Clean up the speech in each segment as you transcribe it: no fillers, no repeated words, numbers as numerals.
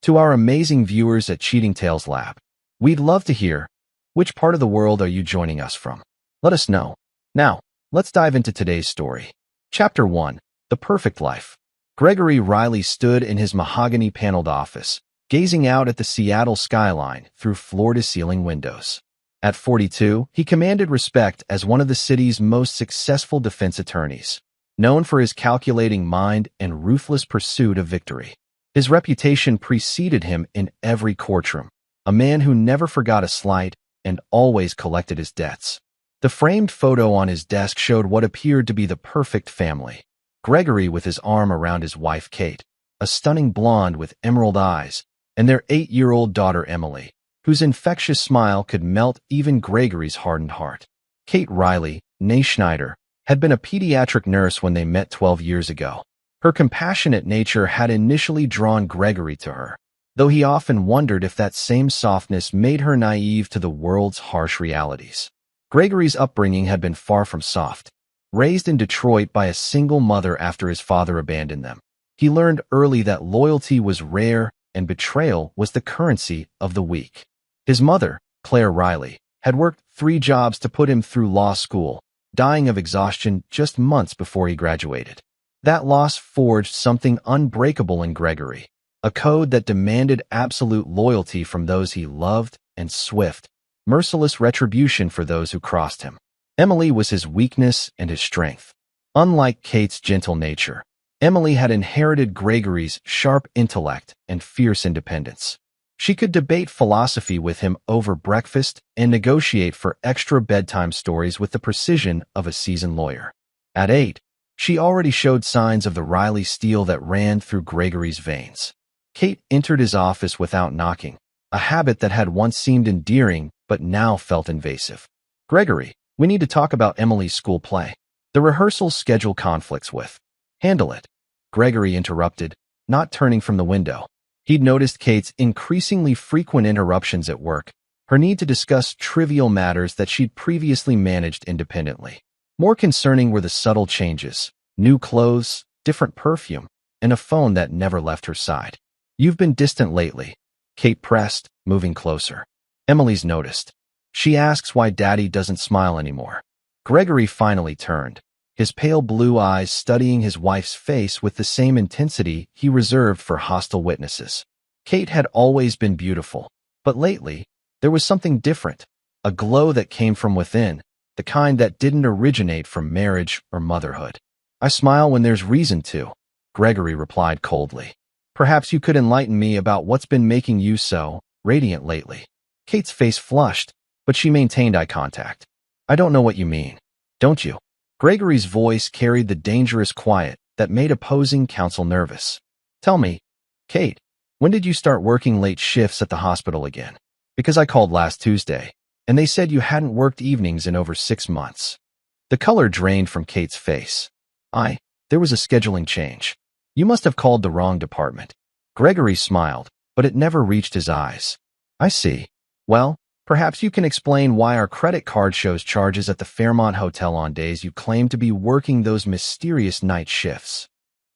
To our amazing viewers at Cheating Tales Lab, we'd love to hear, which part of the world are you joining us from? Let us know. Now, let's dive into today's story. Chapter 1. The Perfect Life. Gregory Riley stood in his mahogany-paneled office, gazing out at the Seattle skyline through floor-to-ceiling windows. At 42, he commanded respect as one of the city's most successful defense attorneys, known for his calculating mind and ruthless pursuit of victory. His reputation preceded him in every courtroom, a man who never forgot a slight and always collected his debts. The framed photo on his desk showed what appeared to be the perfect family. Gregory with his arm around his wife Kate, a stunning blonde with emerald eyes, and their 8-year-old daughter Emily, whose infectious smile could melt even Gregory's hardened heart. Kate Riley, née Schneider, had been a pediatric nurse when they met 12 years ago. Her compassionate nature had initially drawn Gregory to her, though he often wondered if that same softness made her naive to the world's harsh realities. Gregory's upbringing had been far from soft. Raised in Detroit by a single mother after his father abandoned them, he learned early that loyalty was rare and betrayal was the currency of the weak. His mother, Claire Riley, had worked 3 jobs to put him through law school, dying of exhaustion just months before he graduated. That loss forged something unbreakable in Gregory, a code that demanded absolute loyalty from those he loved and swift, merciless retribution for those who crossed him. Emily was his weakness and his strength. Unlike Kate's gentle nature, Emily had inherited Gregory's sharp intellect and fierce independence. She could debate philosophy with him over breakfast and negotiate for extra bedtime stories with the precision of a seasoned lawyer. At 8, she already showed signs of the Riley steel that ran through Gregory's veins. Kate entered his office without knocking, a habit that had once seemed endearing but now felt invasive. "Gregory, we need to talk about Emily's school play. The rehearsal schedule conflicts with." "Handle it," Gregory interrupted, not turning from the window. He'd noticed Kate's increasingly frequent interruptions at work, her need to discuss trivial matters that she'd previously managed independently. More concerning were the subtle changes: new clothes, different perfume, and a phone that never left her side. "You've been distant lately," Kate pressed, moving closer. "Emily's noticed. She asks why Daddy doesn't smile anymore." Gregory finally turned, his pale blue eyes studying his wife's face with the same intensity he reserved for hostile witnesses. Kate had always been beautiful, but lately, there was something different, a glow that came from within, the kind that didn't originate from marriage or motherhood. "I smile when there's reason to," Gregory replied coldly. "Perhaps you could enlighten me about what's been making you so radiant lately." Kate's face flushed, but she maintained eye contact. "I don't know what you mean." "Don't you?" Gregory's voice carried the dangerous quiet that made opposing counsel nervous. "Tell me, Kate, when did you start working late shifts at the hospital again? Because I called last Tuesday, and they said you hadn't worked evenings in over 6 months. The color drained from Kate's face. There was a scheduling change. You must have called the wrong department." Gregory smiled, but it never reached his eyes. "I see. Well, perhaps you can explain why our credit card shows charges at the Fairmont Hotel on days you claim to be working those mysterious night shifts."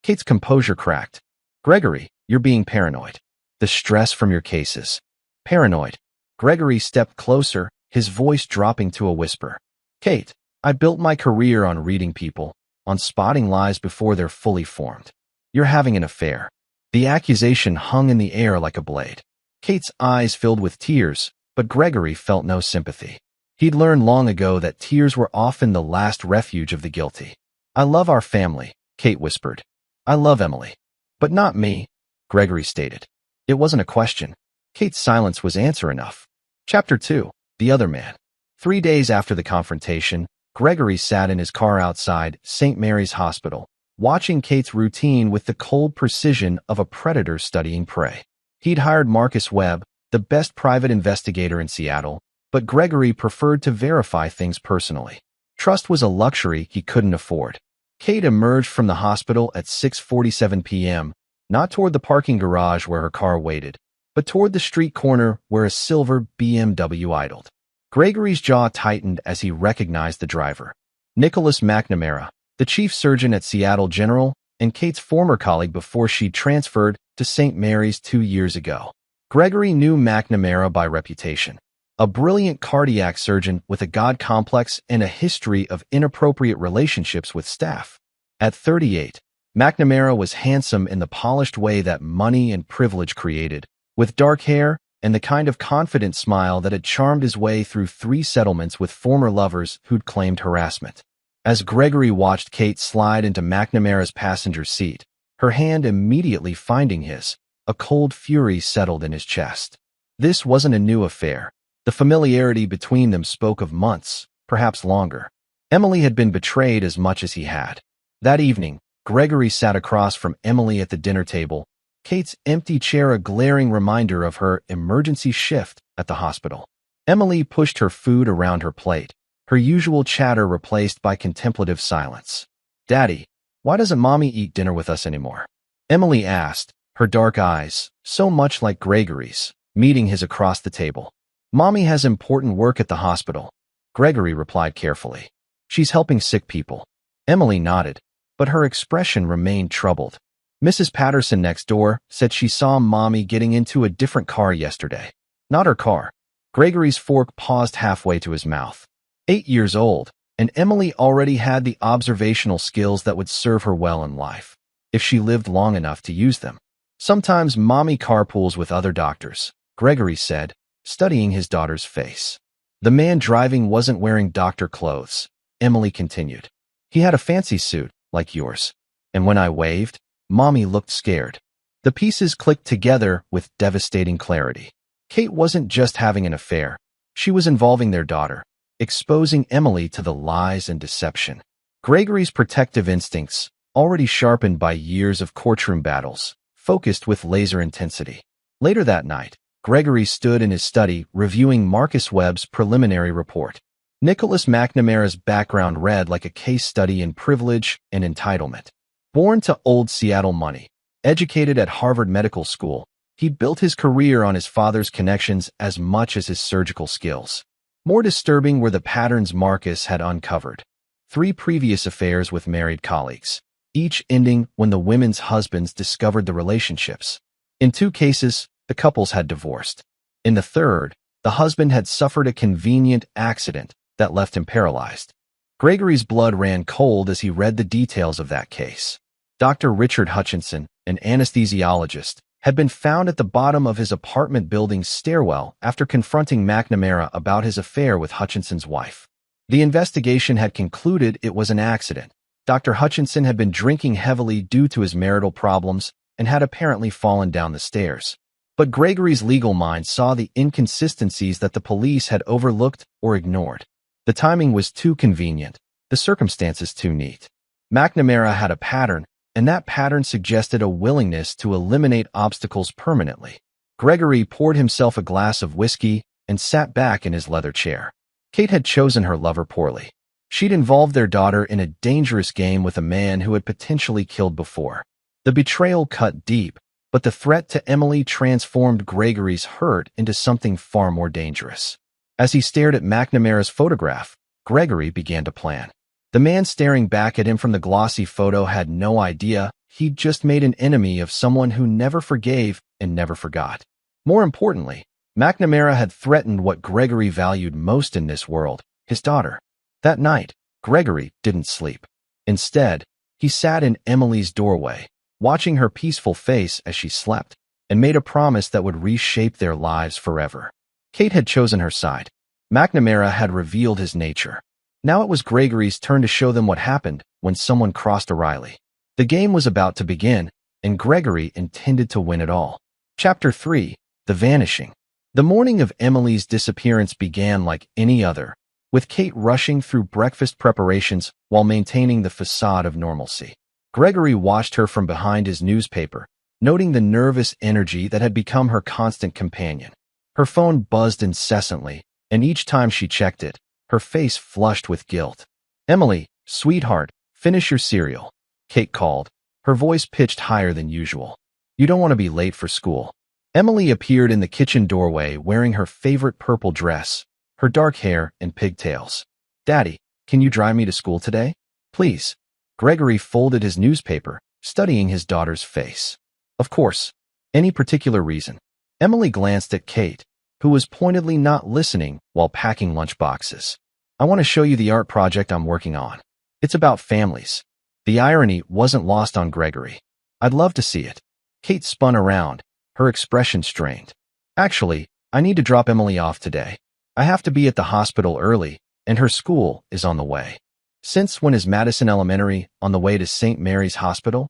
Kate's composure cracked. "Gregory, you're being paranoid. The stress from your cases." "Paranoid." Gregory stepped closer, his voice dropping to a whisper. "Kate, I built my career on reading people, on spotting lies before they're fully formed. You're having an affair." The accusation hung in the air like a blade. Kate's eyes filled with tears, but Gregory felt no sympathy. He'd learned long ago that tears were often the last refuge of the guilty. "I love our family," Kate whispered. "I love Emily. But not me," Gregory stated. It wasn't a question. Kate's silence was answer enough. Chapter 2. The Other Man. 3 days after the confrontation, Gregory sat in his car outside St. Mary's Hospital, watching Kate's routine with the cold precision of a predator studying prey. He'd hired Marcus Webb, the best private investigator in Seattle, but Gregory preferred to verify things personally. Trust was a luxury he couldn't afford. Kate emerged from the hospital at 6:47 p.m., not toward the parking garage where her car waited, but toward the street corner where a silver BMW idled. Gregory's jaw tightened as he recognized the driver. Nicholas McNamara, the chief surgeon at Seattle General, and Kate's former colleague before she transferred to St. Mary's 2 years ago. Gregory knew McNamara by reputation. A brilliant cardiac surgeon with a God complex and a history of inappropriate relationships with staff. At 38, McNamara was handsome in the polished way that money and privilege created, with dark hair and the kind of confident smile that had charmed his way through 3 settlements with former lovers who'd claimed harassment. As Gregory watched Kate slide into McNamara's passenger seat, her hand immediately finding his, a cold fury settled in his chest. This wasn't a new affair. The familiarity between them spoke of months, perhaps longer. Emily had been betrayed as much as he had. That evening, Gregory sat across from Emily at the dinner table, Kate's empty chair a glaring reminder of her emergency shift at the hospital. Emily pushed her food around her plate, her usual chatter replaced by contemplative silence. "Daddy, why doesn't Mommy eat dinner with us anymore?" Emily asked, her dark eyes, so much like Gregory's, meeting his across the table. "Mommy has important work at the hospital," Gregory replied carefully. "She's helping sick people." Emily nodded, but her expression remained troubled. "Mrs. Patterson next door said she saw Mommy getting into a different car yesterday." "Not her car." Gregory's fork paused halfway to his mouth. 8 years old, and Emily already had the observational skills that would serve her well in life, if she lived long enough to use them. "Sometimes Mommy carpools with other doctors," Gregory said, studying his daughter's face. "The man driving wasn't wearing doctor clothes," Emily continued. "He had a fancy suit, like yours. And when I waved, Mommy looked scared." The pieces clicked together with devastating clarity. Kate wasn't just having an affair. She was involving their daughter, exposing Emily to the lies and deception. Gregory's protective instincts, already sharpened by years of courtroom battles, focused with laser intensity. Later that night, Gregory stood in his study reviewing Marcus Webb's preliminary report. Nicholas McNamara's background read like a case study in privilege and entitlement. Born to old Seattle money, educated at Harvard Medical School, he built his career on his father's connections as much as his surgical skills. More disturbing were the patterns Marcus had uncovered. 3 previous affairs with married colleagues, each ending when the women's husbands discovered the relationships. In 2 cases, the couples had divorced. In the third, the husband had suffered a convenient accident that left him paralyzed. Gregory's blood ran cold as he read the details of that case. Dr. Richard Hutchinson, an anesthesiologist, had been found at the bottom of his apartment building's stairwell after confronting McNamara about his affair with Hutchinson's wife. The investigation had concluded it was an accident. Dr. Hutchinson had been drinking heavily due to his marital problems and had apparently fallen down the stairs. But Gregory's legal mind saw the inconsistencies that the police had overlooked or ignored. The timing was too convenient, the circumstances too neat. McNamara had a pattern, and that pattern suggested a willingness to eliminate obstacles permanently. Gregory poured himself a glass of whiskey and sat back in his leather chair. Kate had chosen her lover poorly. She'd involved their daughter in a dangerous game with a man who had potentially killed before. The betrayal cut deep, but the threat to Emily transformed Gregory's hurt into something far more dangerous. As he stared at McNamara's photograph, Gregory began to plan. The man staring back at him from the glossy photo had no idea he'd just made an enemy of someone who never forgave and never forgot. More importantly, McNamara had threatened what Gregory valued most in this world, his daughter. That night, Gregory didn't sleep. Instead, he sat in Emily's doorway, watching her peaceful face as she slept, and made a promise that would reshape their lives forever. Kate had chosen her side. McNamara had revealed his nature. Now it was Gregory's turn to show them what happened when someone crossed O'Reilly. The game was about to begin, and Gregory intended to win it all. Chapter 3: The Vanishing. The morning of Emily's disappearance began like any other, with Kate rushing through breakfast preparations while maintaining the facade of normalcy. Gregory watched her from behind his newspaper, noting the nervous energy that had become her constant companion. Her phone buzzed incessantly, and each time she checked it, her face flushed with guilt. "Emily, sweetheart, finish your cereal," Kate called, her voice pitched higher than usual. "You don't want to be late for school." Emily appeared in the kitchen doorway wearing her favorite purple dress, her dark hair and pigtails. "Daddy, can you drive me to school today? Please." Gregory folded his newspaper, studying his daughter's face. Of course. Any particular reason? Emily glanced at Kate, who was pointedly not listening while packing lunchboxes. I want to show you the art project I'm working on. It's about families. The irony wasn't lost on Gregory. I'd love to see it. Kate spun around, her expression strained. Actually, I need to drop Emily off today. I have to be at the hospital early, and her school is on the way. Since when is Madison Elementary on the way to St. Mary's Hospital?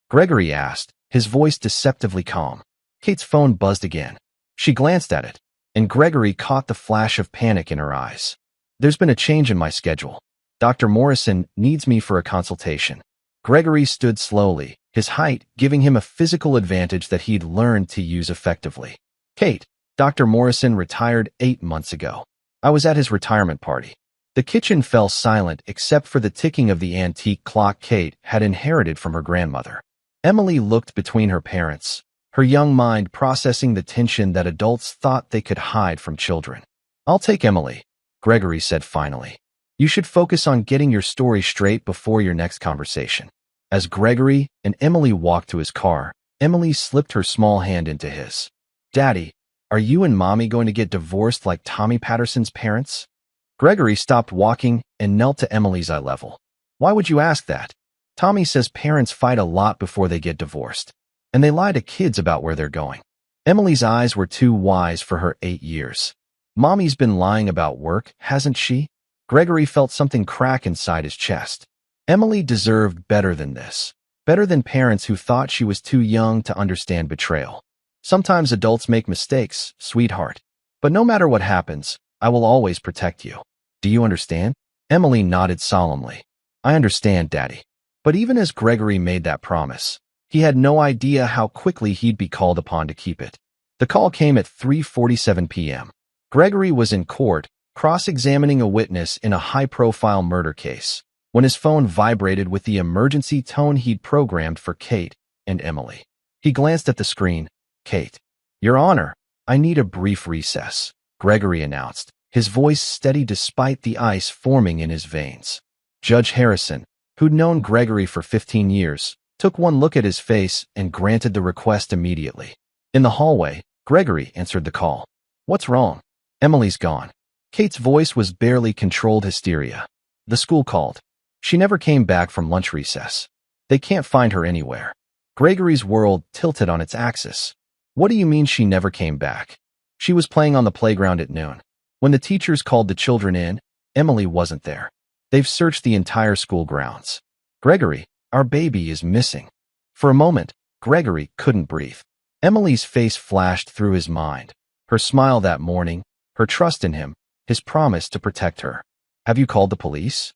Gregory asked, his voice deceptively calm. Kate's phone buzzed again. She glanced at it, and Gregory caught the flash of panic in her eyes. There's been a change in my schedule. Dr. Morrison needs me for a consultation. Gregory stood slowly, his height giving him a physical advantage that he'd learned to use effectively. Kate, Dr. Morrison retired 8 months ago. I was at his retirement party. The kitchen fell silent except for the ticking of the antique clock Kate had inherited from her grandmother. Emily looked between her parents, her young mind processing the tension that adults thought they could hide from children. I'll take Emily, Gregory said finally. You should focus on getting your story straight before your next conversation. As Gregory and Emily walked to his car, Emily slipped her small hand into his. Daddy, are you and Mommy going to get divorced like Tommy Patterson's parents? Gregory stopped walking and knelt to Emily's eye level. Why would you ask that? Tommy says parents fight a lot before they get divorced, and they lie to kids about where they're going. Emily's eyes were too wise for her 8 years. Mommy's been lying about work, hasn't she? Gregory felt something crack inside his chest. Emily deserved better than this. Better than parents who thought she was too young to understand betrayal. Sometimes adults make mistakes, sweetheart. But no matter what happens, I will always protect you. Do you understand? Emily nodded solemnly. I understand, Daddy. But even as Gregory made that promise, he had no idea how quickly he'd be called upon to keep it. The call came at 3:47 p.m. Gregory was in court, cross-examining a witness in a high-profile murder case, when his phone vibrated with the emergency tone he'd programmed for Kate and Emily. He glanced at the screen. Kate, Your Honor, I need a brief recess, Gregory announced, his voice steady despite the ice forming in his veins. Judge Harrison, who'd known Gregory for 15 years, took one look at his face and granted the request immediately. In the hallway, Gregory answered the call. What's wrong? Emily's gone. Kate's voice was barely controlled hysteria. The school called. She never came back from lunch recess. They can't find her anywhere. Gregory's world tilted on its axis. What do you mean she never came back? She was playing on the playground at noon. When the teachers called the children in, Emily wasn't there. They've searched the entire school grounds. Gregory, our baby is missing. For a moment, Gregory couldn't breathe. Emily's face flashed through his mind. Her smile that morning, her trust in him, his promise to protect her. Have you called the police?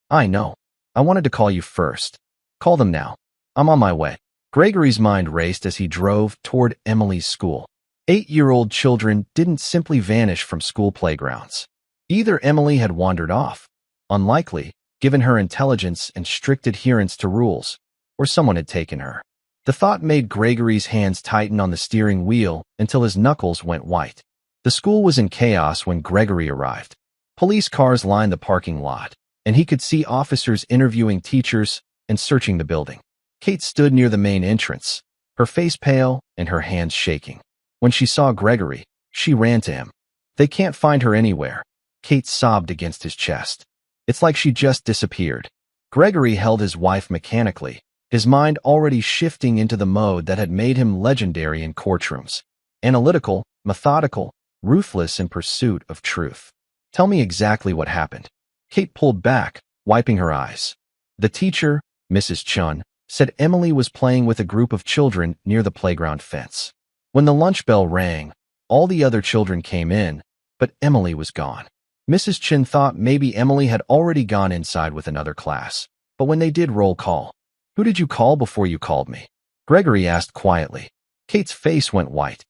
I know. I wanted to call you first. Call them now. I'm on my way. Gregory's mind raced as he drove toward Emily's school. 8-year-old children didn't simply vanish from school playgrounds. Either Emily had wandered off, unlikely, given her intelligence and strict adherence to rules, or someone had taken her. The thought made Gregory's hands tighten on the steering wheel until his knuckles went white. The school was in chaos when Gregory arrived. Police cars lined the parking lot, and he could see officers interviewing teachers and searching the building. Kate stood near the main entrance, her face pale and her hands shaking. When she saw Gregory, she ran to him. They can't find her anywhere. Kate sobbed against his chest. It's like she just disappeared. Gregory held his wife mechanically, his mind already shifting into the mode that had made him legendary in courtrooms. Analytical, methodical, ruthless in pursuit of truth. Tell me exactly what happened. Kate pulled back, wiping her eyes. The teacher, Mrs. Chun, said Emily was playing with a group of children near the playground fence. When the lunch bell rang, all the other children came in, but Emily was gone. Mrs. Chin thought maybe Emily had already gone inside with another class, but when they did roll call, who did you call before you called me? Gregory asked quietly. Kate's face went white.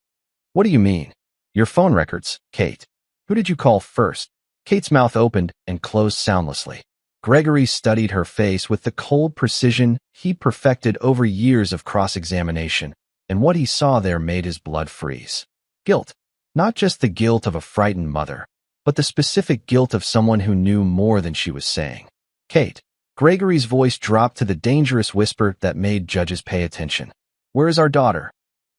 What do you mean? Your phone records, Kate. Who did you call first? Kate's mouth opened and closed soundlessly. Gregory studied her face with the cold precision he perfected over years of cross-examination, and what he saw there made his blood freeze. Guilt. Not just the guilt of a frightened mother, but the specific guilt of someone who knew more than she was saying. Kate. Gregory's voice dropped to the dangerous whisper that made judges pay attention. "Where is our daughter?"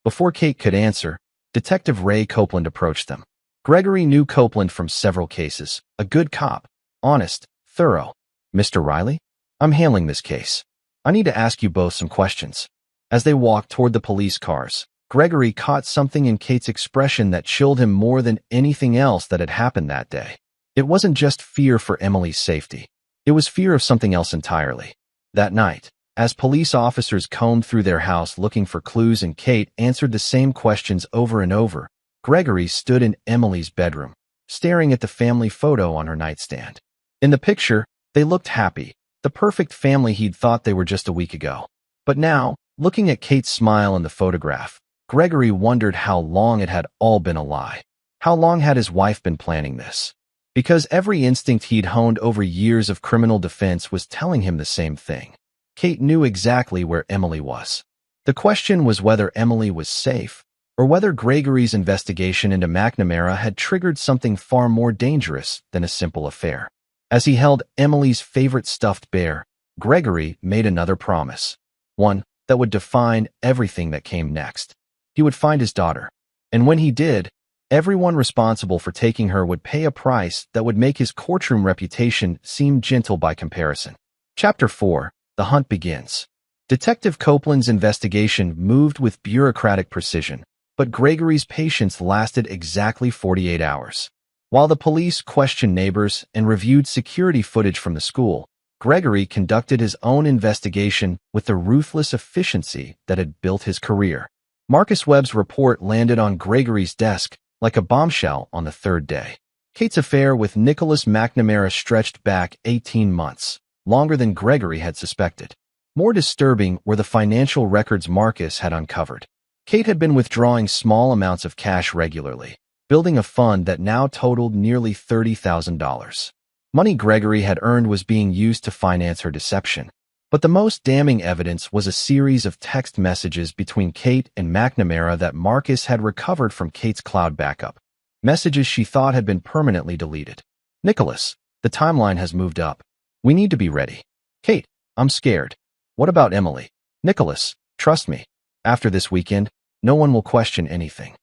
Before Kate could answer, Detective Ray Copeland approached them. Gregory knew Copeland from several cases. A good cop. Honest. Thorough. "Mr. Riley? I'm handling this case. I need to ask you both some questions." As they walked toward the police cars, Gregory caught something in Kate's expression that chilled him more than anything else that had happened that day. It wasn't just fear for Emily's safety. It was fear of something else entirely. That night, as police officers combed through their house looking for clues and Kate answered the same questions over and over, Gregory stood in Emily's bedroom, staring at the family photo on her nightstand. In the picture, they looked happy, the perfect family he'd thought they were just a week ago. But now, looking at Kate's smile in the photograph, Gregory wondered how long it had all been a lie. How long had his wife been planning this? Because every instinct he'd honed over years of criminal defense was telling him the same thing. Kate knew exactly where Emily was. The question was whether Emily was safe, or whether Gregory's investigation into McNamara had triggered something far more dangerous than a simple affair. As he held Emily's favorite stuffed bear, Gregory made another promise. One that would define everything that came next. He would find his daughter. And when he did, everyone responsible for taking her would pay a price that would make his courtroom reputation seem gentle by comparison. Chapter 4. The Hunt Begins. Detective Copeland's investigation moved with bureaucratic precision, but Gregory's patience lasted exactly 48 hours. While the police questioned neighbors and reviewed security footage from the school, Gregory conducted his own investigation with the ruthless efficiency that had built his career. Marcus Webb's report landed on Gregory's desk like a bombshell on the third day. Kate's affair with Nicholas McNamara stretched back 18 months, longer than Gregory had suspected. More disturbing were the financial records Marcus had uncovered. Kate had been withdrawing small amounts of cash regularly, building a fund that now totaled nearly $30,000. Money Gregory had earned was being used to finance her deception. But the most damning evidence was a series of text messages between Kate and McNamara that Marcus had recovered from Kate's cloud backup. Messages she thought had been permanently deleted. "Nicholas, the timeline has moved up. We need to be ready." "Kate, I'm scared." "What about Emily?" "Nicholas, trust me. After this weekend, no one will question anything."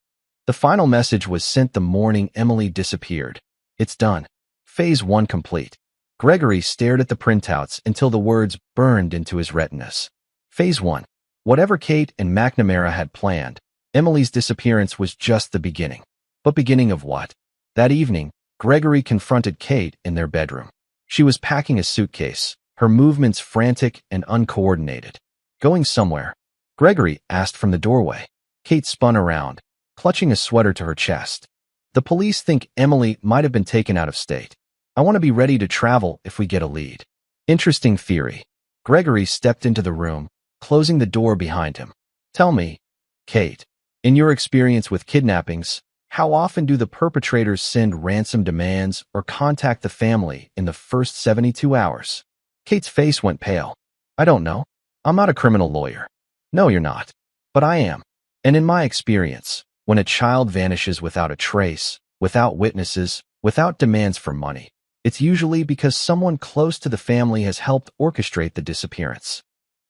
The final message was sent the morning Emily disappeared. "It's done. Phase 1 complete." Gregory stared at the printouts until the words burned into his retinas. Phase 1. Whatever Kate and McNamara had planned, Emily's disappearance was just the beginning. But beginning of what? That evening, Gregory confronted Kate in their bedroom. She was packing a suitcase, her movements frantic and uncoordinated. "Going somewhere?" Gregory asked from the doorway. Kate spun around, clutching a sweater to her chest. "The police think Emily might have been taken out of state. I want to be ready to travel if we get a lead." "Interesting theory." Gregory stepped into the room, closing the door behind him. "Tell me, Kate, in your experience with kidnappings, how often do the perpetrators send ransom demands or contact the family in the first 72 hours? Kate's face went pale. "I don't know. I'm not a criminal lawyer." "No, you're not. But I am. And in my experience, when a child vanishes without a trace, without witnesses, without demands for money, it's usually because someone close to the family has helped orchestrate the disappearance."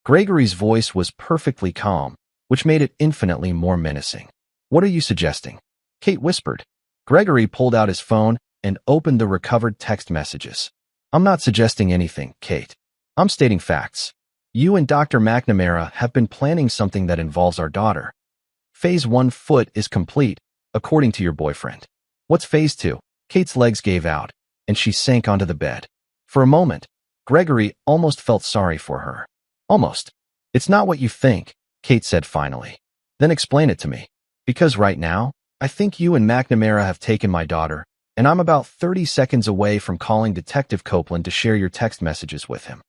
Gregory's voice was perfectly calm, which made it infinitely more menacing. "What are you suggesting?" Kate whispered. Gregory pulled out his phone and opened the recovered text messages. "I'm not suggesting anything, Kate. I'm stating facts. You and Dr. McNamara have been planning something that involves our daughter. Phase 1 foot is complete, according to your boyfriend. What's Phase 2? Kate's legs gave out, and she sank onto the bed. For a moment, Gregory almost felt sorry for her. "Almost. It's not what you think," Kate said finally. "Then explain it to me. Because right now, I think you and McNamara have taken my daughter, and I'm about 30 seconds away from calling Detective Copeland to share your text messages with him."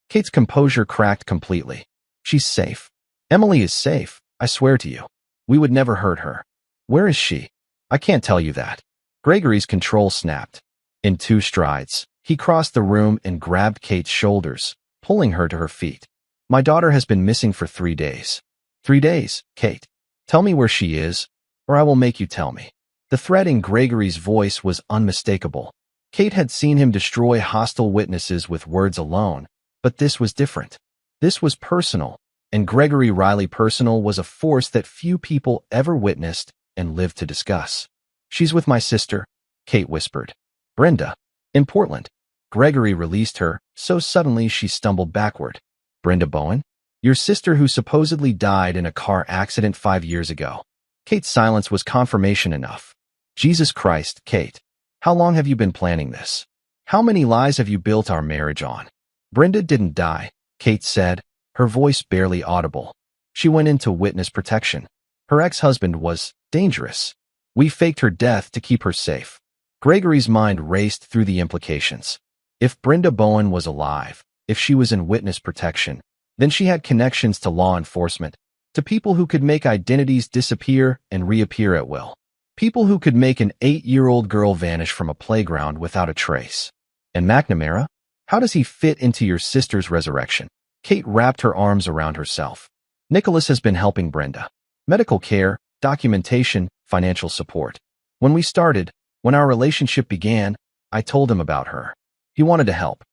Kate's composure cracked completely. "She's safe. Emily is safe, I swear to you. We would never hurt her." "Where is she?" "I can't tell you that." Gregory's control snapped. In 2 strides, he crossed the room and grabbed Kate's shoulders, pulling her to her feet. "My daughter has been missing for 3 days. 3 days, Kate. Tell me where she is, or I will make you tell me." The threat in Gregory's voice was unmistakable. Kate had seen him destroy hostile witnesses with words alone, But this was different. This was personal, and Gregory Riley personal was a force that few people ever witnessed and lived to discuss. "She's with my sister," Kate whispered. "Brenda." "In Portland." Gregory released her, so suddenly she stumbled backward. "Brenda Bowen? Your sister who supposedly died in a car accident 5 years ago." Kate's silence was confirmation enough. "Jesus Christ, Kate. How long have you been planning this? How many lies have you built our marriage on?" "Brenda didn't die," Kate said, her voice barely audible. "She went into witness protection. Her ex-husband was dangerous. We faked her death to keep her safe." Gregory's mind raced through the implications. If Brenda Bowen was alive, if she was in witness protection, then she had connections to law enforcement, to people who could make identities disappear and reappear at will. People who could make an 8-year-old girl vanish from a playground without a trace. And McNamara? How does he fit into your sister's resurrection? Kate wrapped her arms around herself. "Nicholas has been helping Brenda. Medical care, documentation, financial support. When our relationship began, I told him about her. He wanted to help."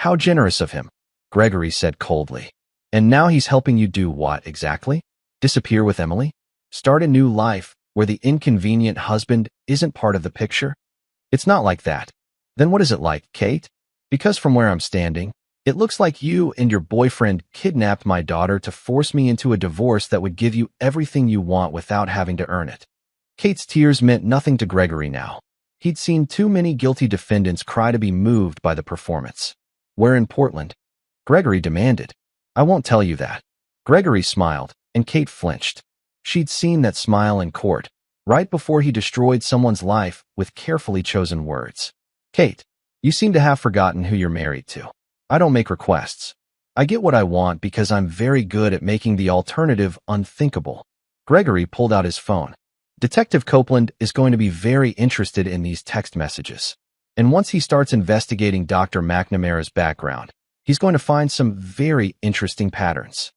"How generous of him," Gregory said coldly. "And now he's helping you do what exactly? Disappear with Emily? Start a new life where the inconvenient husband isn't part of the picture?" "It's not like that." "Then what is it like, Kate? Because from where I'm standing, it looks like you and your boyfriend kidnapped my daughter to force me into a divorce that would give you everything you want without having to earn it." Kate's tears meant nothing to Gregory now. He'd seen too many guilty defendants cry to be moved by the performance. "Where in Portland?" Gregory demanded. "I won't tell you that." Gregory smiled, and Kate flinched. She'd seen that smile in court, right before he destroyed someone's life with carefully chosen words. "Kate, you seem to have forgotten who you're married to. I don't make requests. I get what I want because I'm very good at making the alternative unthinkable." Gregory pulled out his phone. "Detective Copeland is going to be very interested in these text messages. And once he starts investigating Dr. McNamara's background, he's going to find some very interesting patterns."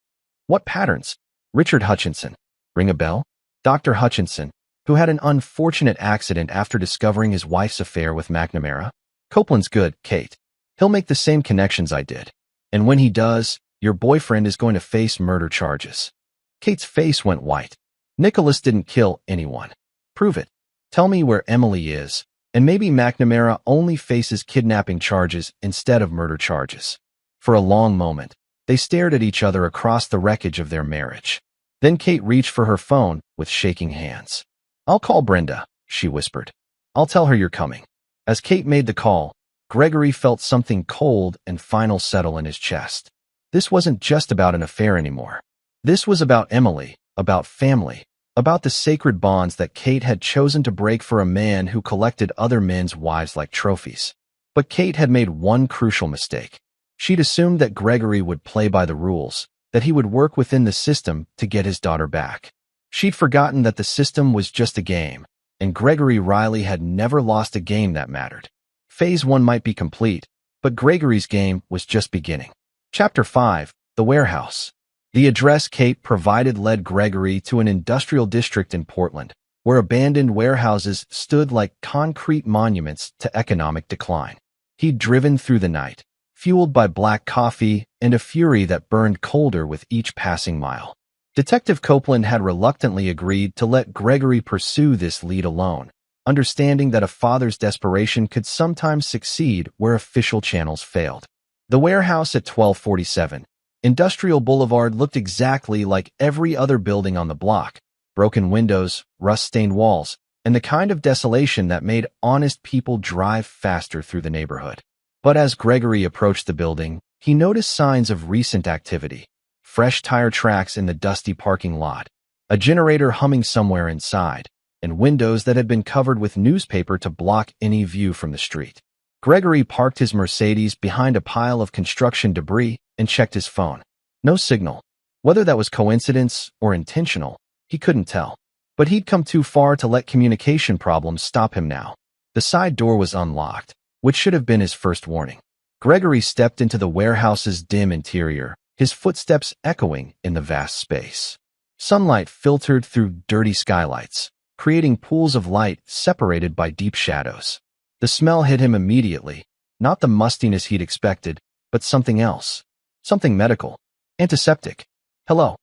"What patterns?" "Richard Hutchinson. Ring a bell?" Dr. Hutchinson, who had an unfortunate accident after discovering his wife's affair with McNamara. "Copeland's good, Kate. He'll make the same connections I did. And when he does, your boyfriend is going to face murder charges." Kate's face went white. "Nicholas didn't kill anyone." "Prove it. Tell me where Emily is, and maybe McNamara only faces kidnapping charges instead of murder charges." For a long moment, they stared at each other across the wreckage of their marriage. Then Kate reached for her phone with shaking hands. "I'll call Brenda," she whispered. "I'll tell her you're coming." As Kate made the call, Gregory felt something cold and final settle in his chest. This wasn't just about an affair anymore. This was about Emily, about family, about the sacred bonds that Kate had chosen to break for a man who collected other men's wives like trophies. But Kate had made one crucial mistake. She'd assumed that Gregory would play by the rules, that he would work within the system to get his daughter back. She'd forgotten that the system was just a game, and Gregory Riley had never lost a game that mattered. Phase 1 might be complete, but Gregory's game was just beginning. Chapter 5, The Warehouse. The address Kate provided led Gregory to an industrial district in Portland, where abandoned warehouses stood like concrete monuments to economic decline. He'd driven through the night, fueled by black coffee and a fury that burned colder with each passing mile. Detective Copeland had reluctantly agreed to let Gregory pursue this lead alone, understanding that a father's desperation could sometimes succeed where official channels failed. The warehouse at 1247 Industrial Boulevard looked exactly like every other building on the block: broken windows, rust-stained walls, and the kind of desolation that made honest people drive faster through the neighborhood. But as Gregory approached the building, he noticed signs of recent activity: fresh tire tracks in the dusty parking lot, a generator humming somewhere inside, and windows that had been covered with newspaper to block any view from the street. Gregory parked his Mercedes behind a pile of construction debris and checked his phone. No signal. Whether that was coincidence or intentional, he couldn't tell. But he'd come too far to let communication problems stop him now. The side door was unlocked, which should have been his first warning. Gregory stepped into the warehouse's dim interior, his footsteps echoing in the vast space. Sunlight filtered through dirty skylights, creating pools of light separated by deep shadows. The smell hit him immediately, not the mustiness he'd expected, but something else. Something medical. Antiseptic. Hello.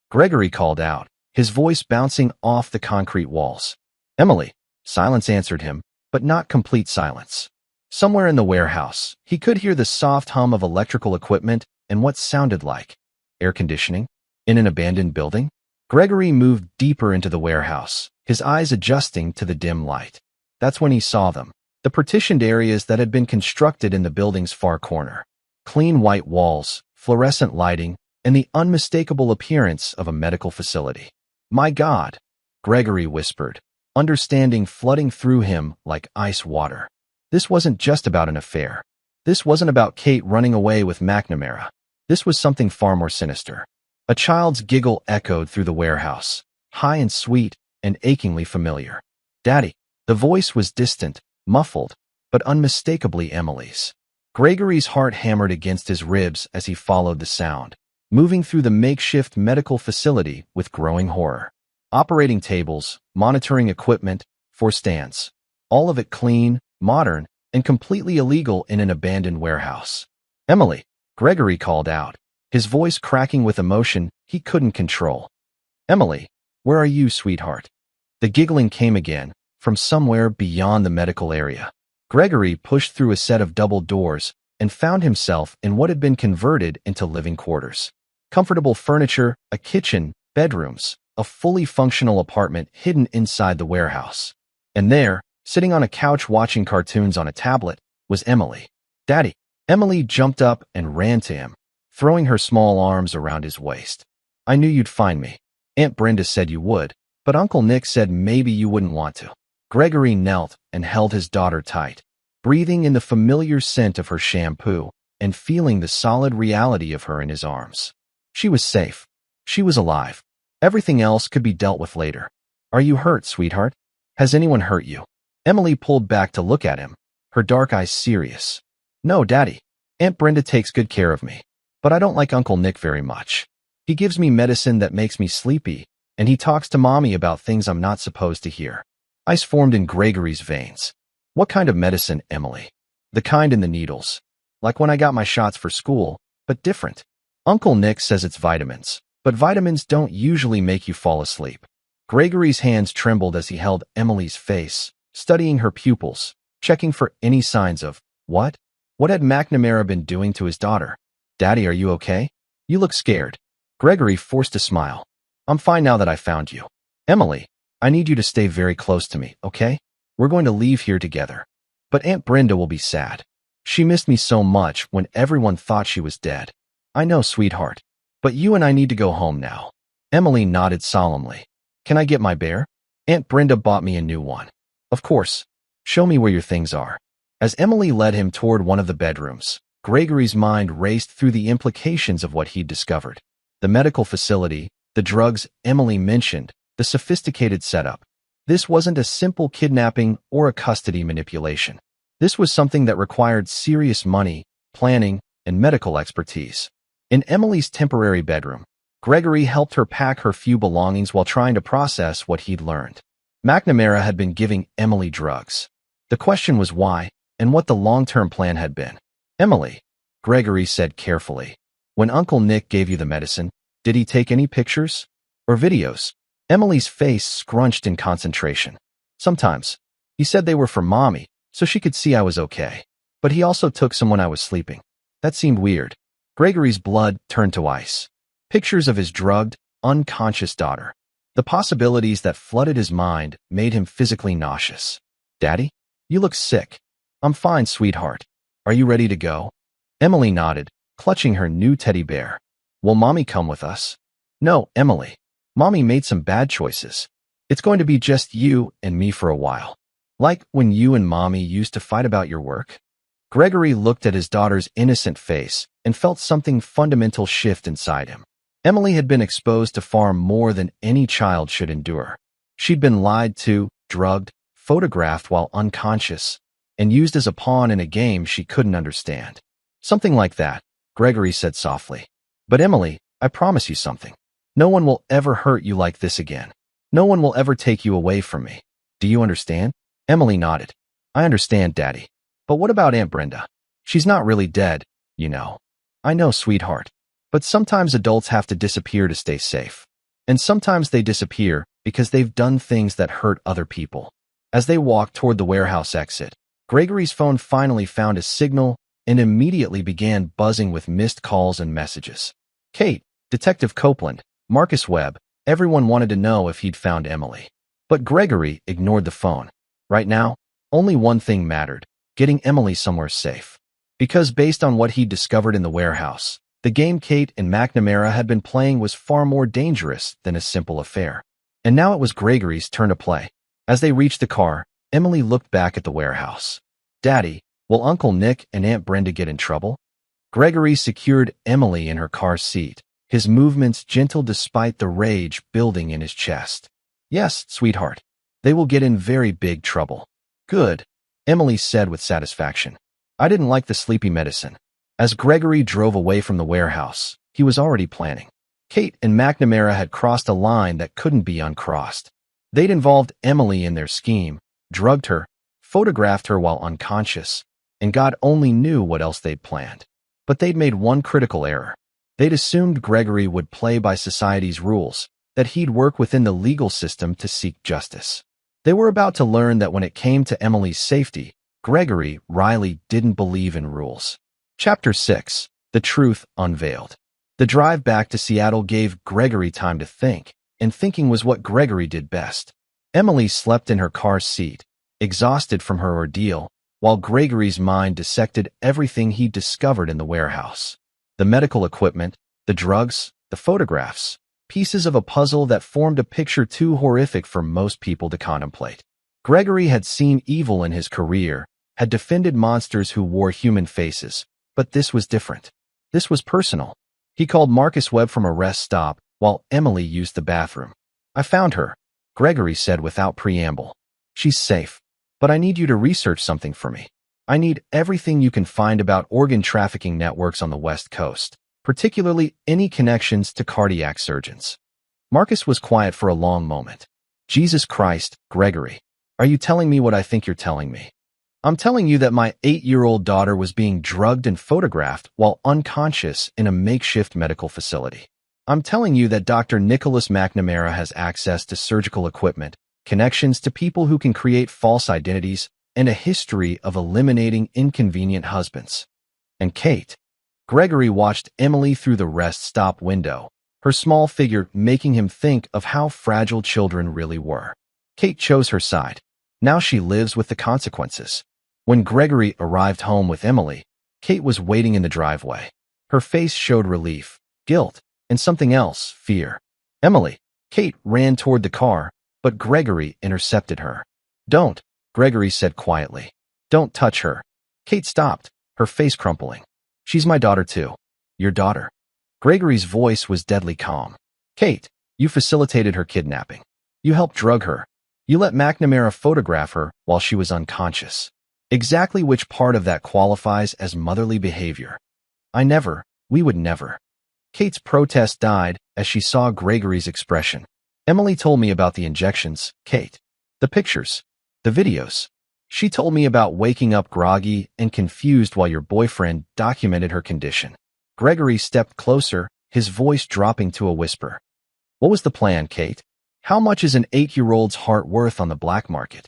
Gregory called out, his voice bouncing off the concrete walls. Emily. Silence answered him, but not complete silence. Somewhere in the warehouse, he could hear the soft hum of electrical equipment and what sounded like air conditioning in an abandoned building. Gregory moved deeper into the warehouse, his eyes adjusting to the dim light. That's when he saw them, the partitioned areas that had been constructed in the building's far corner. Clean white walls, fluorescent lighting, and the unmistakable appearance of a medical facility. My God, Gregory whispered, understanding flooding through him like ice water. This wasn't just about an affair. This wasn't about Kate running away with McNamara. This was something far more sinister. A child's giggle echoed through the warehouse, high and sweet and achingly familiar. Daddy. The voice was distant, muffled, but unmistakably Emily's. Gregory's heart hammered against his ribs as he followed the sound, moving through the makeshift medical facility with growing horror. Operating tables, monitoring equipment, 4 stands. All of it clean, modern, and completely illegal in an abandoned warehouse. Emily. Gregory called out, his voice cracking with emotion he couldn't control. Emily, where are you, sweetheart? The giggling came again, from somewhere beyond the medical area. Gregory pushed through a set of double doors and found himself in what had been converted into living quarters. Comfortable furniture, a kitchen, bedrooms, a fully functional apartment hidden inside the warehouse. And there, sitting on a couch watching cartoons on a tablet, was Emily. Daddy. Emily jumped up and ran to him, throwing her small arms around his waist. I knew you'd find me. Aunt Brenda said you would, but Uncle Nick said maybe you wouldn't want to. Gregory knelt and held his daughter tight, breathing in the familiar scent of her shampoo and feeling the solid reality of her in his arms. She was safe. She was alive. Everything else could be dealt with later. Are you hurt, sweetheart? Has anyone hurt you? Emily pulled back to look at him, her dark eyes serious. No, Daddy. Aunt Brenda takes good care of me. But I don't like Uncle Nick very much. He gives me medicine that makes me sleepy, and he talks to Mommy about things I'm not supposed to hear. Ice formed in Gregory's veins. What kind of medicine, Emily? The kind in the needles. Like when I got my shots for school, but different. Uncle Nick says it's vitamins, but vitamins don't usually make you fall asleep. Gregory's hands trembled as he held Emily's face, studying her pupils, checking for any signs of, what? What had McNamara been doing to his daughter? Daddy, are you okay? You look scared. Gregory forced a smile. I'm fine now that I found you. Emily, I need you to stay very close to me, okay? We're going to leave here together. But Aunt Brenda will be sad. She missed me so much when everyone thought she was dead. I know, sweetheart. But you and I need to go home now. Emily nodded solemnly. Can I get my bear? Aunt Brenda bought me a new one. Of course. Show me where your things are. As Emily led him toward one of the bedrooms, Gregory's mind raced through the implications of what he'd discovered. The medical facility, the drugs Emily mentioned, the sophisticated setup. This wasn't a simple kidnapping or a custody manipulation. This was something that required serious money, planning, and medical expertise. In Emily's temporary bedroom, Gregory helped her pack her few belongings while trying to process what he'd learned. McNamara had been giving Emily drugs. The question was why, and what the long-term plan had been. Emily, Gregory said carefully, when Uncle Nick gave you the medicine, did he take any pictures or videos? Emily's face scrunched in concentration. Sometimes. He said they were for Mommy, so she could see I was okay. But he also took some when I was sleeping. That seemed weird. Gregory's blood turned to ice. Pictures of his drugged, unconscious daughter. The possibilities that flooded his mind made him physically nauseous. Daddy? You look sick. I'm fine, sweetheart. Are you ready to go? Emily nodded, clutching her new teddy bear. Will Mommy come with us? No, Emily. Mommy made some bad choices. It's going to be just you and me for a while. Like when you and Mommy used to fight about your work. Gregory looked at his daughter's innocent face and felt something fundamental shift inside him. Emily had been exposed to far more than any child should endure. She'd been lied to, drugged, photographed while unconscious, and used as a pawn in a game she couldn't understand. Something like that, Gregory said softly. But Emily, I promise you something. No one will ever hurt you like this again. No one will ever take you away from me. Do you understand? Emily nodded. I understand, Daddy. But what about Aunt Brenda? She's not really dead, you know. I know, sweetheart. But sometimes adults have to disappear to stay safe. And sometimes they disappear because they've done things that hurt other people. As they walked toward the warehouse exit, Gregory's phone finally found a signal and immediately began buzzing with missed calls and messages. Kate, Detective Copeland, Marcus Webb, everyone wanted to know if he'd found Emily. But Gregory ignored the phone. Right now, only one thing mattered: getting Emily somewhere safe. Because based on what he'd discovered in the warehouse, the game Kate and McNamara had been playing was far more dangerous than a simple affair. And now it was Gregory's turn to play. As they reached the car, Emily looked back at the warehouse. "Daddy, will Uncle Nick and Aunt Brenda get in trouble?" Gregory secured Emily in her car seat, his movements gentle despite the rage building in his chest. "Yes, sweetheart. They will get in very big trouble." "Good," Emily said with satisfaction. "I didn't like the sleepy medicine." As Gregory drove away from the warehouse, he was already planning. Kate and McNamara had crossed a line that couldn't be uncrossed. They'd involved Emily in their scheme, drugged her, photographed her while unconscious, and God only knew what else they'd planned. But they'd made one critical error. They'd assumed Gregory would play by society's rules, that he'd work within the legal system to seek justice. They were about to learn that when it came to Emily's safety, Gregory Riley didn't believe in rules. Chapter 6. The Truth Unveiled. The drive back to Seattle gave Gregory time to think, and thinking was what Gregory did best. Emily slept in her car seat, exhausted from her ordeal, while Gregory's mind dissected everything he'd discovered in the warehouse. The medical equipment, the drugs, the photographs, pieces of a puzzle that formed a picture too horrific for most people to contemplate. Gregory had seen evil in his career, had defended monsters who wore human faces, but this was different. This was personal. He called Marcus Webb from a rest stop while Emily used the bathroom. "I found her," Gregory said without preamble. "She's safe. But I need you to research something for me. I need everything you can find about organ trafficking networks on the West Coast, particularly any connections to cardiac surgeons." Marcus was quiet for a long moment. "Jesus Christ, Gregory. Are you telling me what I think you're telling me?" "I'm telling you that my 8-year-old daughter was being drugged and photographed while unconscious in a makeshift medical facility. I'm telling you that Dr. Nicholas McNamara has access to surgical equipment, connections to people who can create false identities, and a history of eliminating inconvenient husbands." And Kate. Gregory watched Emily through the rest stop window, her small figure making him think of how fragile children really were. Kate chose her side. Now she lives with the consequences. When Gregory arrived home with Emily, Kate was waiting in the driveway. Her face showed relief, guilt, and something else, fear. "Emily." Kate ran toward the car, but Gregory intercepted her. "Don't," Gregory said quietly. "Don't touch her." Kate stopped, her face crumpling. "She's my daughter too." "Your daughter?" Gregory's voice was deadly calm. "Kate, you facilitated her kidnapping. You helped drug her. You let McNamara photograph her while she was unconscious. Exactly which part of that qualifies as motherly behavior?" We would never." Kate's protest died as she saw Gregory's expression. "Emily told me about the injections, Kate. The pictures. The videos. She told me about waking up groggy and confused while your boyfriend documented her condition." Gregory stepped closer, his voice dropping to a whisper. "What was the plan, Kate? How much is an 8-year-old's heart worth on the black market?"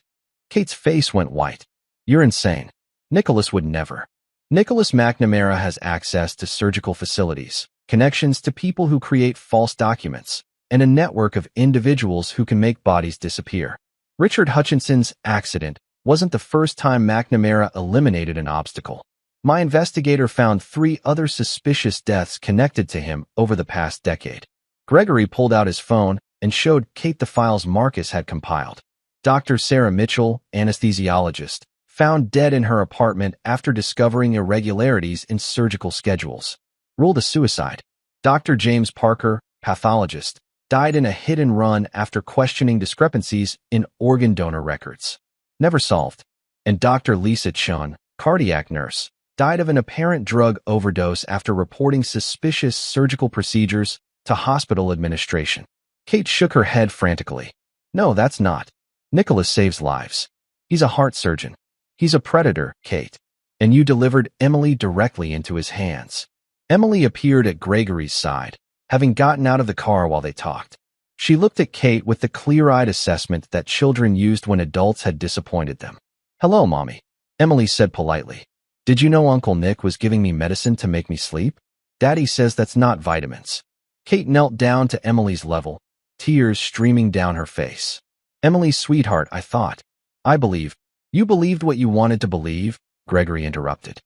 Kate's face went white. "You're insane. Nicholas would never." Nicholas McNamara has access to surgical facilities, connections to people who create false documents, and a network of individuals who can make bodies disappear. Richard Hutchinson's accident wasn't the first time McNamara eliminated an obstacle. My investigator found 3 other suspicious deaths connected to him over the past decade. Gregory pulled out his phone and showed Kate the files Marcus had compiled. Dr. Sarah Mitchell, anesthesiologist, found dead in her apartment after discovering irregularities in surgical schedules. Ruled a suicide. Dr. James Parker, pathologist, died in a hit and run after questioning discrepancies in organ donor records. Never solved. And Dr. Lisa Chun, cardiac nurse, died of an apparent drug overdose after reporting suspicious surgical procedures to hospital administration. Kate shook her head frantically. "No, that's not. Nicholas saves lives. He's a heart surgeon. He's a predator, Kate. And you delivered Emily directly into his hands." Emily appeared at Gregory's side, having gotten out of the car while they talked. She looked at Kate with the clear-eyed assessment that children used when adults had disappointed them. "Hello, Mommy," Emily said politely. "Did you know Uncle Nick was giving me medicine to make me sleep? Daddy says that's not vitamins." Kate knelt down to Emily's level, tears streaming down her face. "Emily's sweetheart, I thought. I believe." "You believed what you wanted to believe," Gregory interrupted.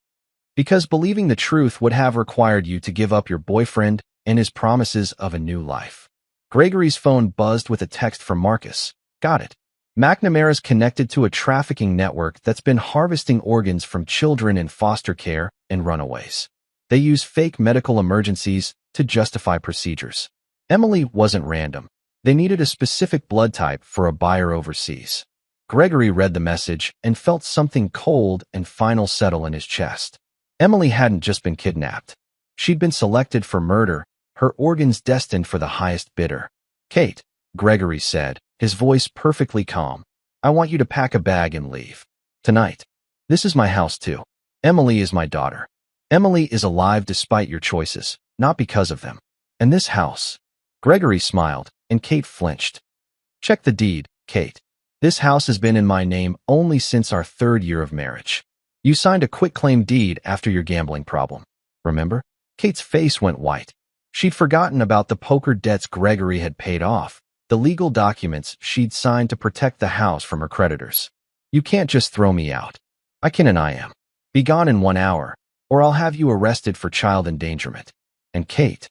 "Because believing the truth would have required you to give up your boyfriend and his promises of a new life." Gregory's phone buzzed with a text from Marcus. "Got it. McNamara's connected to a trafficking network that's been harvesting organs from children in foster care and runaways. They use fake medical emergencies to justify procedures." Emily wasn't random. They needed a specific blood type for a buyer overseas. Gregory read the message and felt something cold and final settle in his chest. Emily hadn't just been kidnapped. She'd been selected for murder, her organs destined for the highest bidder. "Kate," Gregory said, his voice perfectly calm, "I want you to pack a bag and leave. Tonight. This is my house too. Emily is my daughter. Emily is alive despite your choices, not because of them. And this house." Gregory smiled, and Kate flinched. "Check the deed, Kate. This house has been in my name only since our 3rd year of marriage. You signed a quitclaim deed after your gambling problem. Remember?" Kate's face went white. She'd forgotten about the poker debts Gregory had paid off, the legal documents she'd signed to protect the house from her creditors. "You can't just throw me out. I can and I am. Be gone in 1 hour, or I'll have you arrested for child endangerment." And Kate.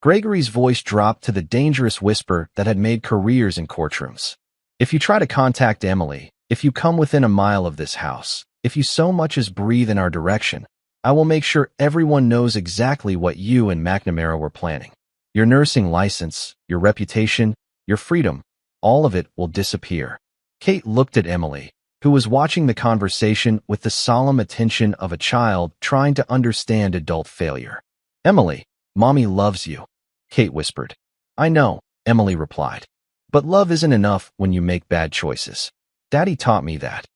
Gregory's voice dropped to the dangerous whisper that had made careers in courtrooms. "If you try to contact Emily, if you come within a mile of this house, if you so much as breathe in our direction, I will make sure everyone knows exactly what you and McNamara were planning. Your nursing license, your reputation, your freedom, all of it will disappear." Kate looked at Emily, who was watching the conversation with the solemn attention of a child trying to understand adult failure. "Emily, Mommy loves you," Kate whispered. "I know," Emily replied. "But love isn't enough when you make bad choices. Daddy taught me that."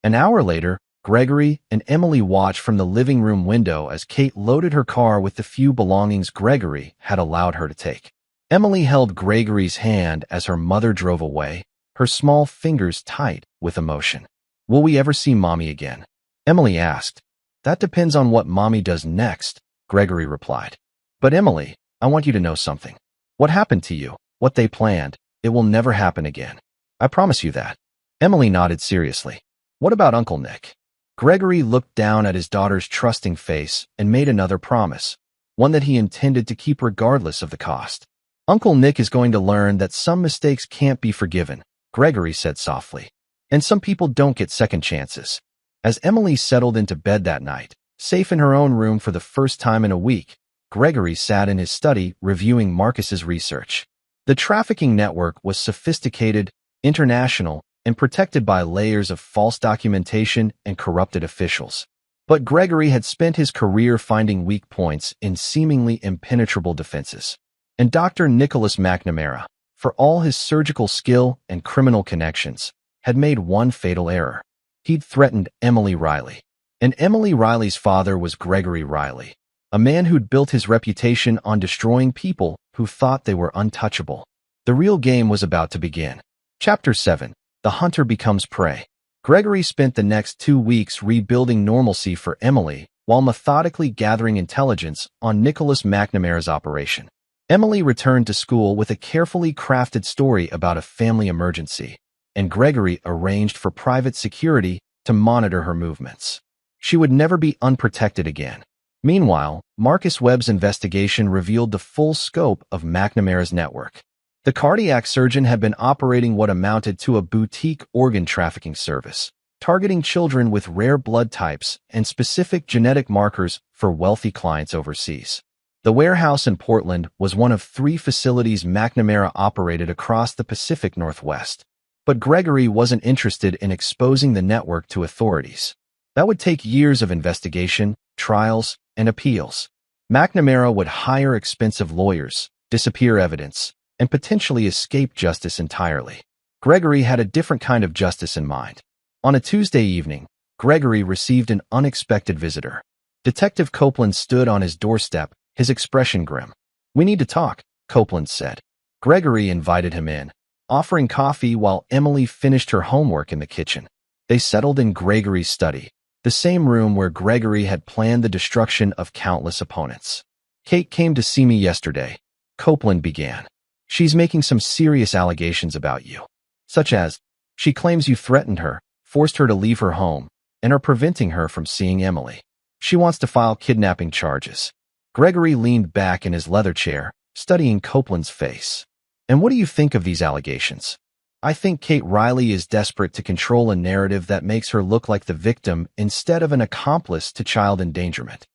An hour later, Gregory and Emily watched from the living room window as Kate loaded her car with the few belongings Gregory had allowed her to take. Emily held Gregory's hand as her mother drove away, her small fingers tight with emotion. "Will we ever see Mommy again?" Emily asked. "That depends on what Mommy does next," Gregory replied. "But Emily, I want you to know something. What happened to you, what they planned, it will never happen again. I promise you that." Emily nodded seriously. "What about Uncle Nick?" Gregory looked down at his daughter's trusting face and made another promise, one that he intended to keep regardless of the cost. "Uncle Nick is going to learn that some mistakes can't be forgiven," Gregory said softly. "And some people don't get second chances." As Emily settled into bed that night, safe in her own room for the first time in a week, Gregory sat in his study reviewing Marcus's research. The trafficking network was sophisticated, international, and protected by layers of false documentation and corrupted officials. But Gregory had spent his career finding weak points in seemingly impenetrable defenses. And Dr. Nicholas McNamara, for all his surgical skill and criminal connections, had made one fatal error. He'd threatened Emily Riley. And Emily Riley's father was Gregory Riley, a man who'd built his reputation on destroying people who thought they were untouchable. The real game was about to begin. Chapter 7. The Hunter Becomes Prey. Gregory spent the next 2 weeks rebuilding normalcy for Emily while methodically gathering intelligence on Nicholas McNamara's operation. Emily returned to school with a carefully crafted story about a family emergency, and Gregory arranged for private security to monitor her movements. She would never be unprotected again. Meanwhile, Marcus Webb's investigation revealed the full scope of McNamara's network. The cardiac surgeon had been operating what amounted to a boutique organ trafficking service, targeting children with rare blood types and specific genetic markers for wealthy clients overseas. The warehouse in Portland was one of 3 facilities McNamara operated across the Pacific Northwest. But Gregory wasn't interested in exposing the network to authorities. That would take years of investigation, trials, and appeals. McNamara would hire expensive lawyers, disappear evidence, and potentially escape justice entirely. Gregory had a different kind of justice in mind. On a Tuesday evening, Gregory received an unexpected visitor. Detective Copeland stood on his doorstep, his expression grim. "We need to talk," Copeland said. Gregory invited him in, offering coffee while Emily finished her homework in the kitchen. They settled in Gregory's study, the same room where Gregory had planned the destruction of countless opponents. "Kate came to see me yesterday," Copeland began. "She's making some serious allegations about you, such as, she claims you threatened her, forced her to leave her home, and are preventing her from seeing Emily. She wants to file kidnapping charges." Gregory leaned back in his leather chair, studying Copeland's face. "And what do you think of these allegations?" "I think Kate Riley is desperate to control a narrative that makes her look like the victim instead of an accomplice to child endangerment."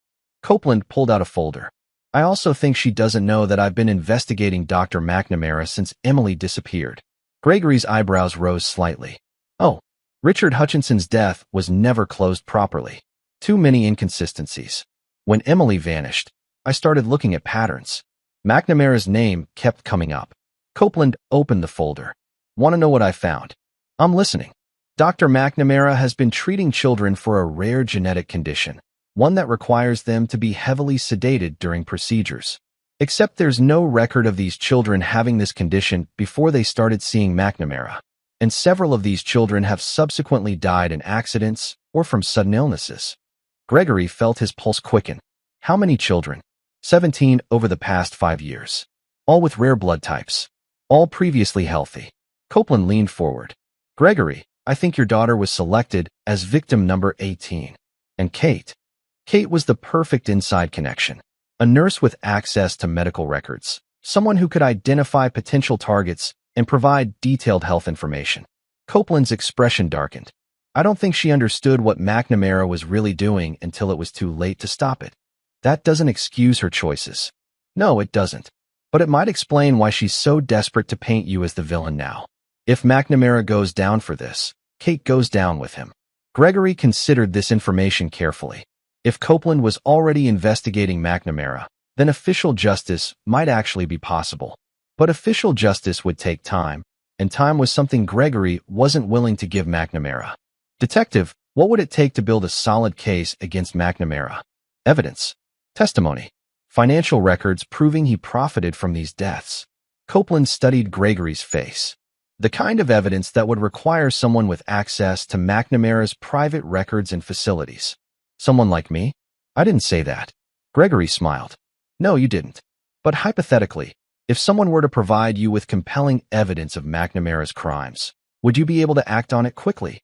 Copeland pulled out a folder. "I also think she doesn't know that I've been investigating Dr. McNamara since Emily disappeared." Gregory's eyebrows rose slightly. "Oh, Richard Hutchinson's death was never closed properly. Too many inconsistencies. When Emily vanished, I started looking at patterns. McNamara's name kept coming up." Copeland opened the folder. "Want to know what I found?" "I'm listening." "Dr. McNamara has been treating children for a rare genetic condition, one that requires them to be heavily sedated during procedures. Except there's no record of these children having this condition before they started seeing McNamara, and several of these children have subsequently died in accidents or from sudden illnesses." Gregory felt his pulse quicken. "How many children?" 17 over the past 5 years. All with rare blood types. All previously healthy." Copeland leaned forward. "Gregory, I think your daughter was selected as victim number 18. And Kate? Kate was the perfect inside connection. A nurse with access to medical records. Someone who could identify potential targets and provide detailed health information." Copeland's expression darkened. "I don't think she understood what McNamara was really doing until it was too late to stop it." "That doesn't excuse her choices." "No, it doesn't. But it might explain why she's so desperate to paint you as the villain now. If McNamara goes down for this, Kate goes down with him." Gregory considered this information carefully. If Copeland was already investigating McNamara, then official justice might actually be possible. But official justice would take time, and time was something Gregory wasn't willing to give McNamara. "Detective, what would it take to build a solid case against McNamara?" "Evidence. Testimony. Financial records proving he profited from these deaths." Copeland studied Gregory's face. "The kind of evidence that would require someone with access to McNamara's private records and facilities." "Someone like me?" "I didn't say that." Gregory smiled. "No, you didn't. But hypothetically, if someone were to provide you with compelling evidence of McNamara's crimes, would you be able to act on it quickly?"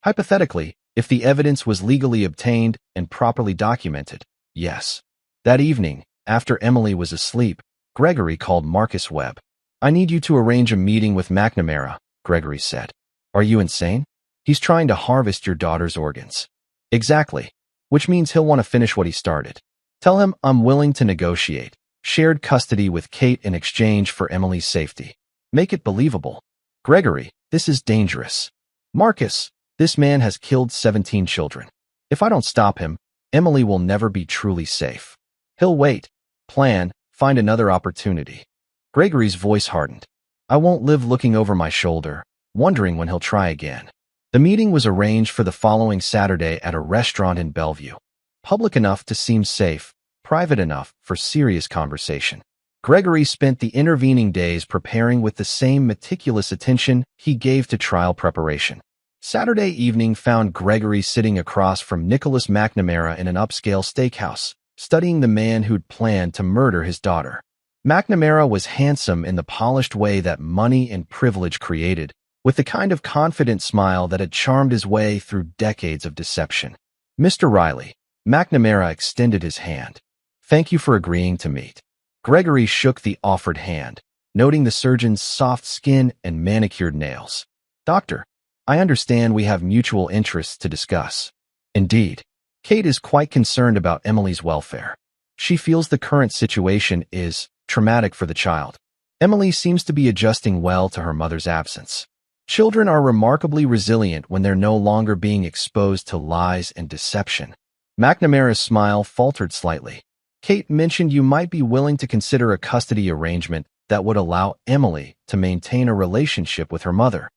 "Hypothetically, if the evidence was legally obtained and properly documented, yes." That evening, after Emily was asleep, Gregory called Marcus Webb. "I need you to arrange a meeting with McNamara," Gregory said. "Are you insane? He's trying to harvest your daughter's organs." "Exactly. Which means he'll want to finish what he started. Tell him I'm willing to negotiate shared custody with Kate in exchange for Emily's safety. Make it believable." "Gregory, this is dangerous." "Marcus, this man has killed 17 children. If I don't stop him, Emily will never be truly safe. He'll wait, plan, find another opportunity." Gregory's voice hardened. "I won't live looking over my shoulder, wondering when he'll try again." The meeting was arranged for the following Saturday at a restaurant in Bellevue. Public enough to seem safe, private enough for serious conversation. Gregory spent the intervening days preparing with the same meticulous attention he gave to trial preparation. Saturday evening found Gregory sitting across from Nicholas McNamara in an upscale steakhouse, studying the man who'd planned to murder his daughter. McNamara was handsome in the polished way that money and privilege created, with the kind of confident smile that had charmed his way through decades of deception. "Mr. Riley," McNamara extended his hand. "Thank you for agreeing to meet." Gregory shook the offered hand, noting the surgeon's soft skin and manicured nails. "Doctor, I understand we have mutual interests to discuss." "Indeed. Kate is quite concerned about Emily's welfare. She feels the current situation is traumatic for the child. Emily seems to be adjusting well to her mother's absence. Children are remarkably resilient when they're no longer being exposed to lies and deception." McNamara's smile faltered slightly. "Kate mentioned you might be willing to consider a custody arrangement that would allow Emily to maintain a relationship with her mother."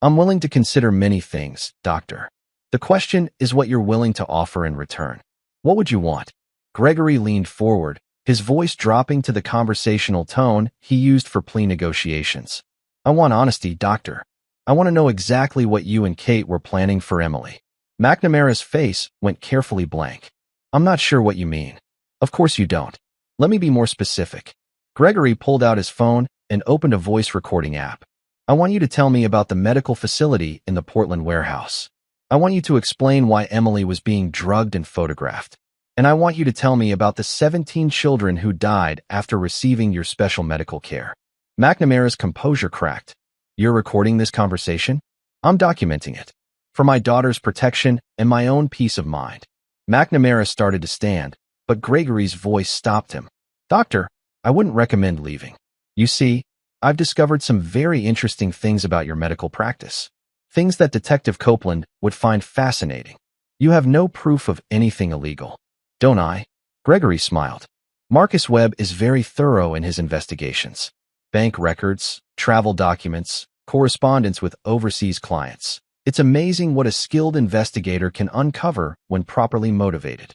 "I'm willing to consider many things, Doctor. The question is what you're willing to offer in return. What would you want?" Gregory leaned forward, his voice dropping to the conversational tone he used for plea negotiations. "I want honesty, doctor. I want to know exactly what you and Kate were planning for Emily." McNamara's face went carefully blank. "I'm not sure what you mean." "Of course you don't. Let me be more specific." Gregory pulled out his phone and opened a voice recording app. "I want you to tell me about the medical facility in the Portland warehouse. I want you to explain why Emily was being drugged and photographed. And I want you to tell me about the 17 children who died after receiving your special medical care." McNamara's composure cracked. "You're recording this conversation?" "I'm documenting it. For my daughter's protection and my own peace of mind." McNamara started to stand, but Gregory's voice stopped him. "Doctor, I wouldn't recommend leaving. You see, I've discovered some very interesting things about your medical practice. Things that Detective Copeland would find fascinating. You have no proof of anything illegal. Don't I?" Gregory smiled. Marcus Webb is very thorough in his investigations. Bank records, travel documents, correspondence with overseas clients. It's amazing what a skilled investigator can uncover when properly motivated.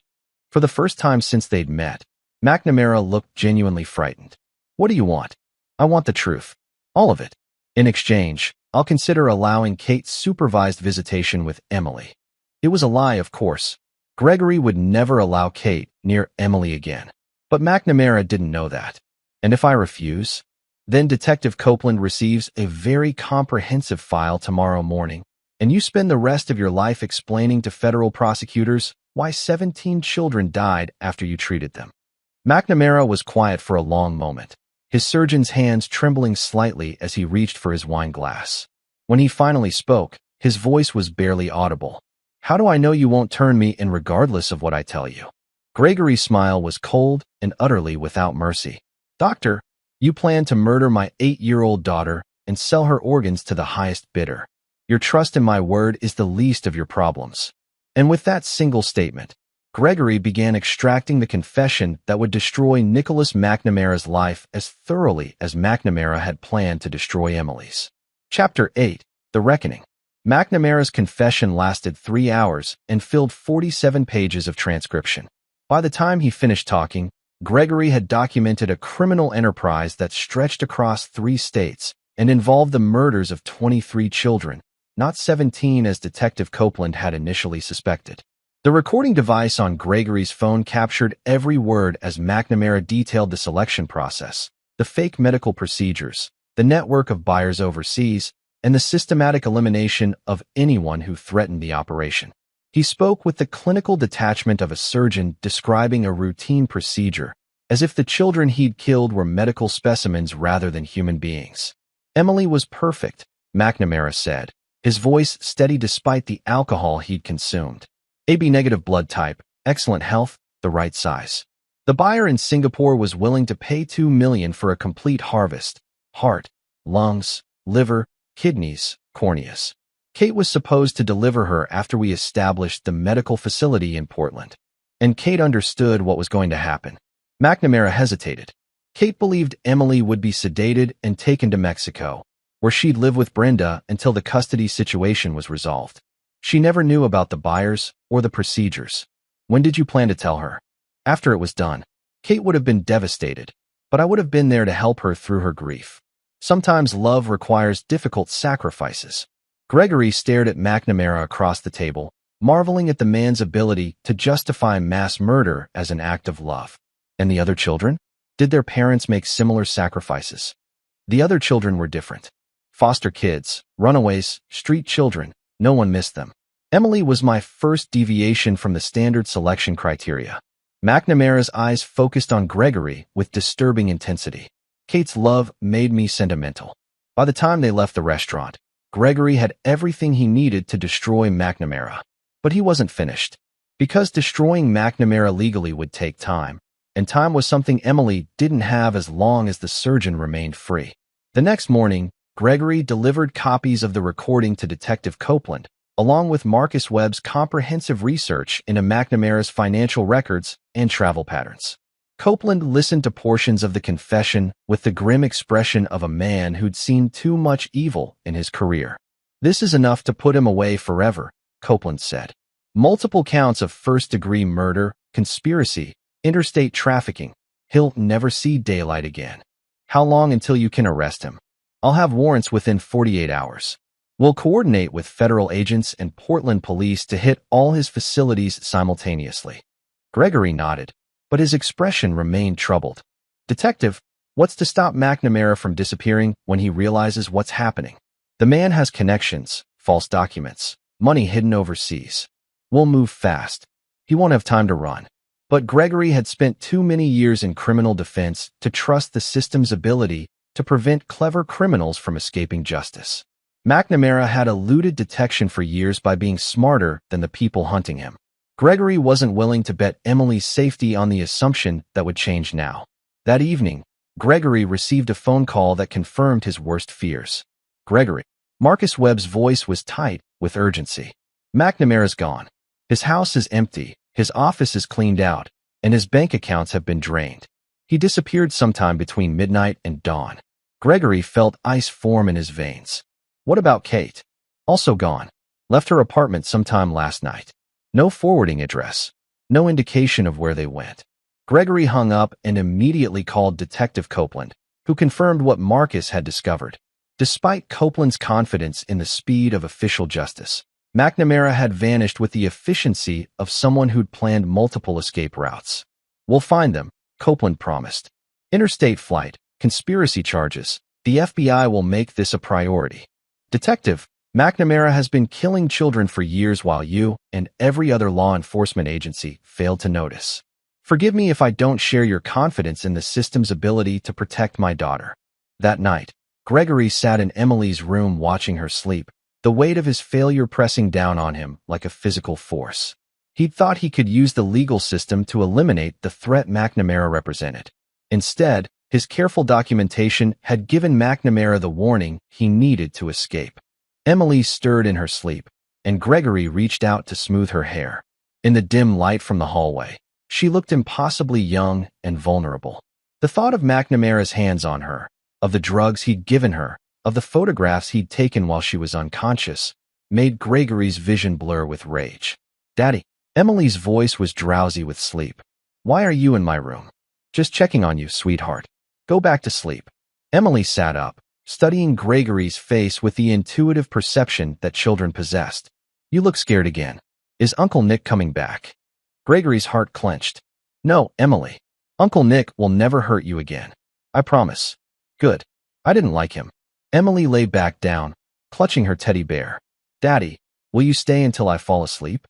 For the first time since they'd met, McNamara looked genuinely frightened. "What do you want?" "I want the truth. All of it. In exchange, I'll consider allowing Kate's supervised visitation with Emily." It was a lie, of course. Gregory would never allow Kate near Emily again. But McNamara didn't know that. "And if I refuse?" "Then Detective Copeland receives a very comprehensive file tomorrow morning, and you spend the rest of your life explaining to federal prosecutors why 17 children died after you treated them." McNamara was quiet for a long moment, his surgeon's hands trembling slightly as he reached for his wine glass. When he finally spoke, his voice was barely audible. "How do I know you won't turn me in regardless of what I tell you?" Gregory's smile was cold and utterly without mercy. "Doctor, you plan to murder my 8-year-old daughter and sell her organs to the highest bidder. Your trust in my word is the least of your problems." And with that single statement, Gregory began extracting the confession that would destroy Nicholas McNamara's life as thoroughly as McNamara had planned to destroy Emily's. Chapter 8. The Reckoning. McNamara's confession lasted 3 hours and filled 47 pages of transcription. By the time he finished talking, Gregory had documented a criminal enterprise that stretched across 3 states and involved the murders of 23 children, not 17 as Detective Copeland had initially suspected. The recording device on Gregory's phone captured every word as McNamara detailed the selection process, the fake medical procedures, the network of buyers overseas, and the systematic elimination of anyone who threatened the operation. He spoke with the clinical detachment of a surgeon describing a routine procedure, as if the children he'd killed were medical specimens rather than human beings. "Emily was perfect," McNamara said, his voice steady despite the alcohol he'd consumed. "AB-negative blood type, excellent health, the right size." The buyer in Singapore was willing to pay $2 million for a complete harvest: heart, lungs, liver, kidneys, corneas. Kate was supposed to deliver her after we established the medical facility in Portland. And Kate understood what was going to happen. McNamara hesitated. Kate believed Emily would be sedated and taken to Mexico, where she'd live with Brenda until the custody situation was resolved. She never knew about the buyers or the procedures. "When did you plan to tell her?" "After it was done." Kate would have been devastated, but I would have been there to help her through her grief. Sometimes love requires difficult sacrifices. Gregory stared at McNamara across the table, marveling at the man's ability to justify mass murder as an act of love. "And the other children? Did their parents make similar sacrifices?" "The other children were different. Foster kids, runaways, street children. No one missed them. Emily was my first deviation from the standard selection criteria." McNamara's eyes focused on Gregory with disturbing intensity. "Kate's love made me sentimental." By the time they left the restaurant, Gregory had everything he needed to destroy McNamara. But he wasn't finished. Because destroying McNamara legally would take time, and time was something Emily didn't have as long as the surgeon remained free. The next morning, Gregory delivered copies of the recording to Detective Copeland, along with Marcus Webb's comprehensive research into McNamara's financial records and travel patterns. Copeland listened to portions of the confession with the grim expression of a man who'd seen too much evil in his career. "This is enough to put him away forever," Copeland said. "Multiple counts of first-degree murder, conspiracy, interstate trafficking, He'll never see daylight again. How long until you can arrest him? I'll have warrants within 48 hours. We'll coordinate with federal agents and Portland police to hit all his facilities simultaneously. Gregory nodded, but his expression remained troubled. Detective, what's to stop McNamara from disappearing when he realizes what's happening? The man has connections, false documents, money hidden overseas. We'll move fast. He won't have time to run. But Gregory had spent too many years in criminal defense to trust the system's ability to prevent clever criminals from escaping justice. McNamara had eluded detection for years by being smarter than the people hunting him. Gregory wasn't willing to bet Emily's safety on the assumption that would change now. That evening, Gregory received a phone call that confirmed his worst fears. Gregory. Marcus Webb's voice was tight with urgency. McNamara's gone. His house is empty, his office is cleaned out, and his bank accounts have been drained. He disappeared sometime between midnight and dawn. Gregory felt ice form in his veins. What about Kate? Also gone. Left her apartment sometime last night. No forwarding address. No indication of where they went. Gregory hung up and immediately called Detective Copeland, who confirmed what Marcus had discovered. Despite Copeland's confidence in the speed of official justice, McNamara had vanished with the efficiency of someone who'd planned multiple escape routes. We'll find them, Copeland promised. Interstate flight, conspiracy charges. The FBI will make this a priority. Detective, McNamara has been killing children for years while you and every other law enforcement agency failed to notice. Forgive me if I don't share your confidence in the system's ability to protect my daughter. That night, Gregory sat in Emily's room watching her sleep, the weight of his failure pressing down on him like a physical force. He'd thought he could use the legal system to eliminate the threat McNamara represented. Instead, his careful documentation had given McNamara the warning he needed to escape. Emily stirred in her sleep, and Gregory reached out to smooth her hair. In the dim light from the hallway, she looked impossibly young and vulnerable. The thought of McNamara's hands on her, of the drugs he'd given her, of the photographs he'd taken while she was unconscious, made Gregory's vision blur with rage. Daddy. Emily's voice was drowsy with sleep. Why are you in my room? Just checking on you, sweetheart. Go back to sleep. Emily sat up, studying Gregory's face with the intuitive perception that children possessed. You look scared again. Is Uncle Nick coming back? Gregory's heart clenched. No, Emily. Uncle Nick will never hurt you again. I promise. Good. I didn't like him. Emily lay back down, clutching her teddy bear. Daddy, will you stay until I fall asleep?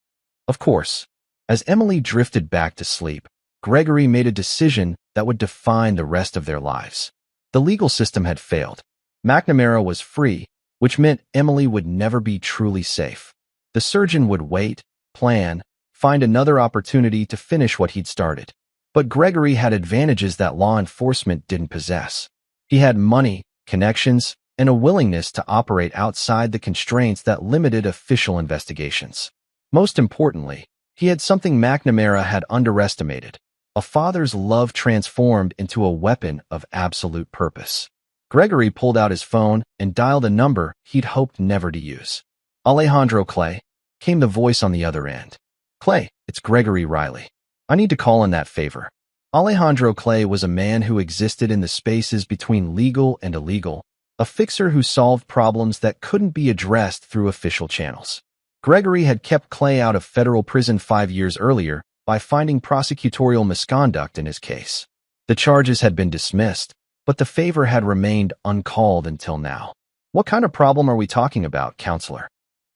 Of course. As Emily drifted back to sleep, Gregory made a decision that would define the rest of their lives. The legal system had failed. McNamara was free, which meant Emily would never be truly safe. The surgeon would wait, plan, find another opportunity to finish what he'd started. But Gregory had advantages that law enforcement didn't possess. He had money, connections, and a willingness to operate outside the constraints that limited official investigations. Most importantly, he had something McNamara had underestimated: a father's love transformed into a weapon of absolute purpose. Gregory pulled out his phone and dialed a number he'd hoped never to use. Alejandro Clay, came the voice on the other end. Clay, it's Gregory Riley. I need to call in that favor. Alejandro Clay was a man who existed in the spaces between legal and illegal, a fixer who solved problems that couldn't be addressed through official channels. Gregory had kept Clay out of federal prison 5 years earlier by finding prosecutorial misconduct in his case. The charges had been dismissed, but the favor had remained uncalled until now. What kind of problem are we talking about, counselor?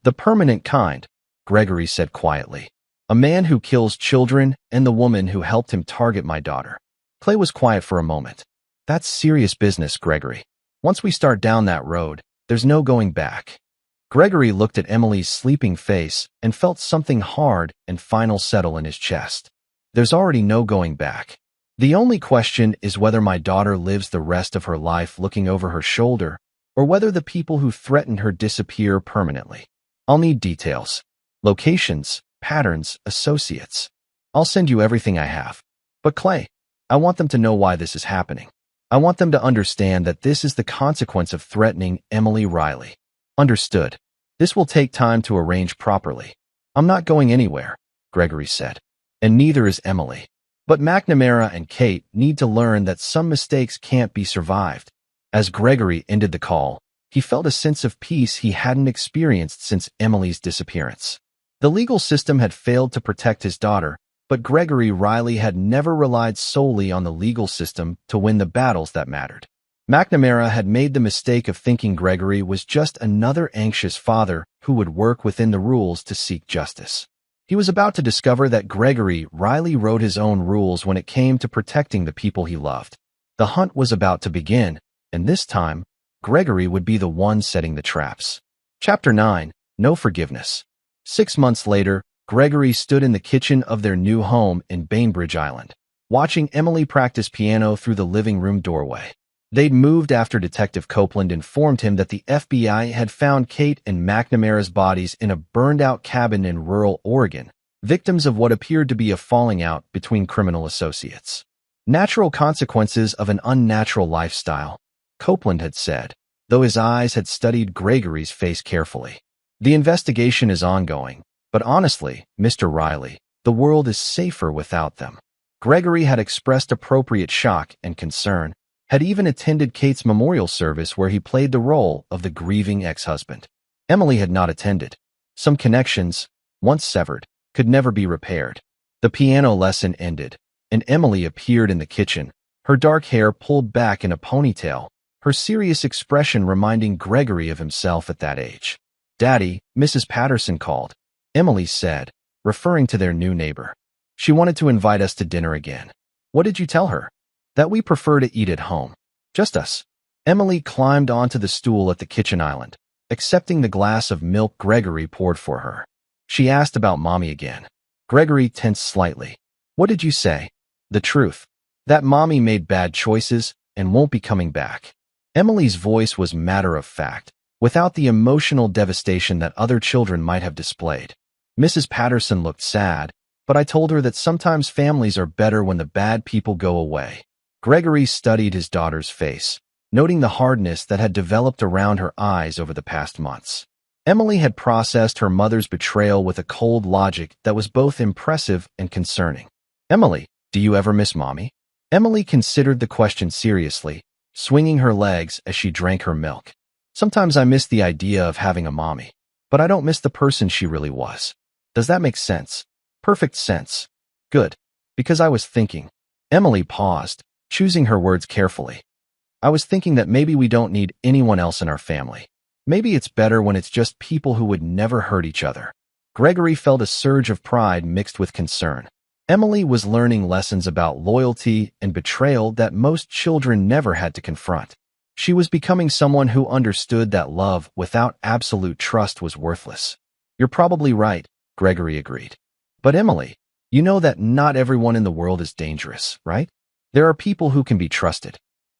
The permanent kind, Gregory said quietly. A man who kills children and the woman who helped him target my daughter. Clay was quiet for a moment. That's serious business, Gregory. Once we start down that road, there's no going back. Gregory looked at Emily's sleeping face and felt something hard and final settle in his chest. There's already no going back. The only question is whether my daughter lives the rest of her life looking over her shoulder, or whether the people who threatened her disappear permanently. I'll need details. Locations, patterns, associates. I'll send you everything I have. But Clay, I want them to know why this is happening. I want them to understand that this is the consequence of threatening Emily Riley. Understood. This will take time to arrange properly. I'm not going anywhere, Gregory said. And neither is Emily. But McNamara and Kate need to learn that some mistakes can't be survived. As Gregory ended the call, he felt a sense of peace he hadn't experienced since Emily's disappearance. The legal system had failed to protect his daughter, but Gregory Riley had never relied solely on the legal system to win the battles that mattered. McNamara had made the mistake of thinking Gregory was just another anxious father who would work within the rules to seek justice. He was about to discover that Gregory Riley wrote his own rules when it came to protecting the people he loved. The hunt was about to begin, and this time, Gregory would be the one setting the traps. Chapter 9. No Forgiveness. 6 months later, Gregory stood in the kitchen of their new home in Bainbridge Island, watching Emily practice piano through the living room doorway. They'd moved after Detective Copeland informed him that the FBI had found Kate and McNamara's bodies in a burned-out cabin in rural Oregon, victims of what appeared to be a falling out between criminal associates. Natural consequences of an unnatural lifestyle, Copeland had said, though his eyes had studied Gregory's face carefully. The investigation is ongoing, but honestly, Mr. Riley, the world is safer without them. Gregory had expressed appropriate shock and concern, had even attended Kate's memorial service where he played the role of the grieving ex-husband. Emily had not attended. Some connections, once severed, could never be repaired. The piano lesson ended, and Emily appeared in the kitchen, her dark hair pulled back in a ponytail, her serious expression reminding Gregory of himself at that age. "Daddy," Mrs. Patterson called, Emily said, referring to their new neighbor. "She wanted to invite us to dinner again." "What did you tell her?" "That we prefer to eat at home. Just us." Emily climbed onto the stool at the kitchen island, accepting the glass of milk Gregory poured for her. She asked about Mommy again. Gregory tensed slightly. "What did you say?" "The truth. That Mommy made bad choices and won't be coming back." Emily's voice was matter-of-fact, without the emotional devastation that other children might have displayed. Mrs. Patterson looked sad, but I told her that sometimes families are better when the bad people go away. Gregory studied his daughter's face, noting the hardness that had developed around her eyes over the past months. Emily had processed her mother's betrayal with a cold logic that was both impressive and concerning. "Emily, do you ever miss Mommy?" Emily considered the question seriously, swinging her legs as she drank her milk. "Sometimes I miss the idea of having a mommy, but I don't miss the person she really was." "Does that make sense?" "Perfect sense." "Good. Because I was thinking." Emily paused, choosing her words carefully. "I was thinking that maybe we don't need anyone else in our family. Maybe it's better when it's just people who would never hurt each other." Gregory felt a surge of pride mixed with concern. Emily was learning lessons about loyalty and betrayal that most children never had to confront. She was becoming someone who understood that love without absolute trust was worthless. "You're probably right," Gregory agreed. "But Emily, you know that not everyone in the world is dangerous, right? There are people who can be trusted."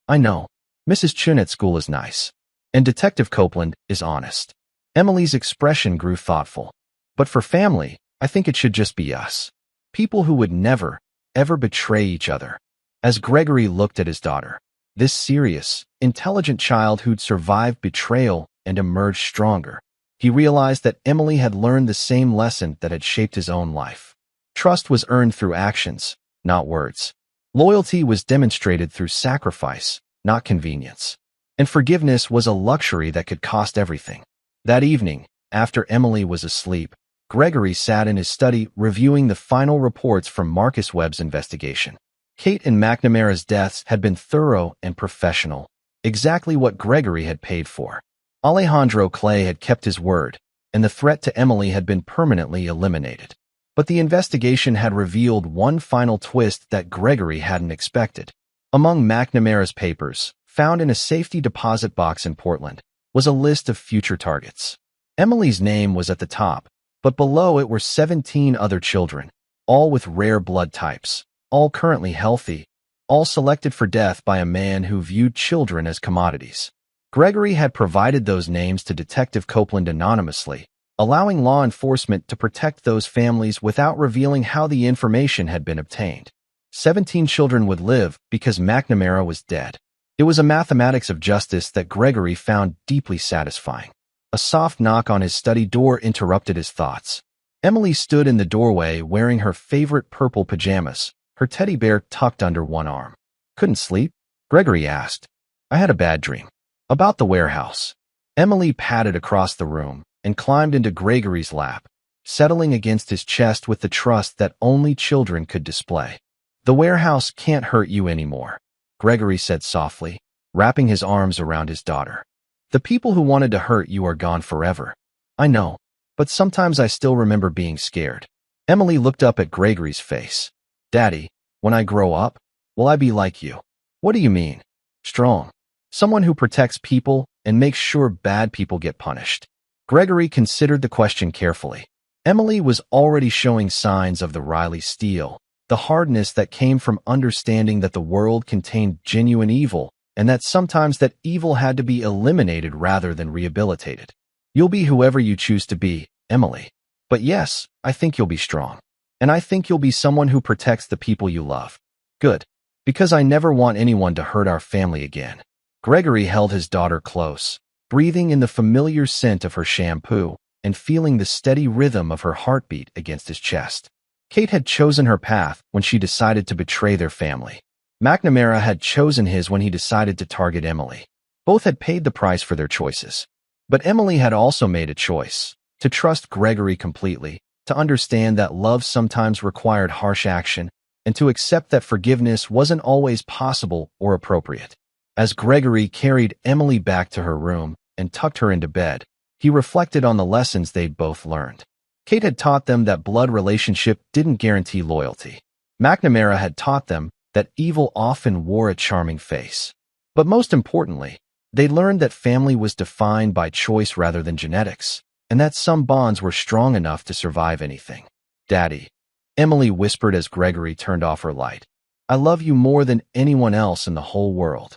"I know. Mrs. Chun at school is nice. And Detective Copeland is honest." Emily's expression grew thoughtful. "But for family, I think it should just be us. People who would never, ever betray each other." As Gregory looked at his daughter, this serious, intelligent child who'd survived betrayal and emerged stronger, he realized that Emily had learned the same lesson that had shaped his own life. Trust was earned through actions, not words. Loyalty was demonstrated through sacrifice, not convenience. And forgiveness was a luxury that could cost everything. That evening, after Emily was asleep, Gregory sat in his study reviewing the final reports from Marcus Webb's investigation. Kate and McNamara's deaths had been thorough and professional, exactly what Gregory had paid for. Alejandro Clay had kept his word, and the threat to Emily had been permanently eliminated. But the investigation had revealed one final twist that Gregory hadn't expected. Among McNamara's papers, found in a safety deposit box in Portland, was a list of future targets. Emily's name was at the top, but below it were 17 other children, all with rare blood types, all currently healthy, all selected for death by a man who viewed children as commodities. Gregory had provided those names to Detective Copeland anonymously, allowing law enforcement to protect those families without revealing how the information had been obtained. 17 children would live because McNamara was dead. It was a mathematics of justice that Gregory found deeply satisfying. A soft knock on his study door interrupted his thoughts. Emily stood in the doorway wearing her favorite purple pajamas, her teddy bear tucked under one arm. Couldn't sleep? Gregory asked. I had a bad dream. About the warehouse. Emily padded across the room and climbed into Gregory's lap, settling against his chest with the trust that only children could display. The warehouse can't hurt you anymore, Gregory said softly, wrapping his arms around his daughter. The people who wanted to hurt you are gone forever. I know, but sometimes I still remember being scared. Emily looked up at Gregory's face. Daddy, when I grow up, will I be like you? What do you mean? Strong. Someone who protects people and makes sure bad people get punished. Gregory considered the question carefully. Emily was already showing signs of the Riley steel, the hardness that came from understanding that the world contained genuine evil and that sometimes that evil had to be eliminated rather than rehabilitated. You'll be whoever you choose to be, Emily. But yes, I think you'll be strong. And I think you'll be someone who protects the people you love. Good. Because I never want anyone to hurt our family again. Gregory held his daughter close, breathing in the familiar scent of her shampoo and feeling the steady rhythm of her heartbeat against his chest. Kate had chosen her path when she decided to betray their family. McNamara had chosen his when he decided to target Emily. Both had paid the price for their choices. But Emily had also made a choice, to trust Gregory completely, to understand that love sometimes required harsh action, and to accept that forgiveness wasn't always possible or appropriate. As Gregory carried Emily back to her room and tucked her into bed, he reflected on the lessons they'd both learned. Kate had taught them that blood relationship didn't guarantee loyalty. McNamara had taught them that evil often wore a charming face. But most importantly, they learned that family was defined by choice rather than genetics, and that some bonds were strong enough to survive anything. Daddy, Emily whispered as Gregory turned off her light. I love you more than anyone else in the whole world.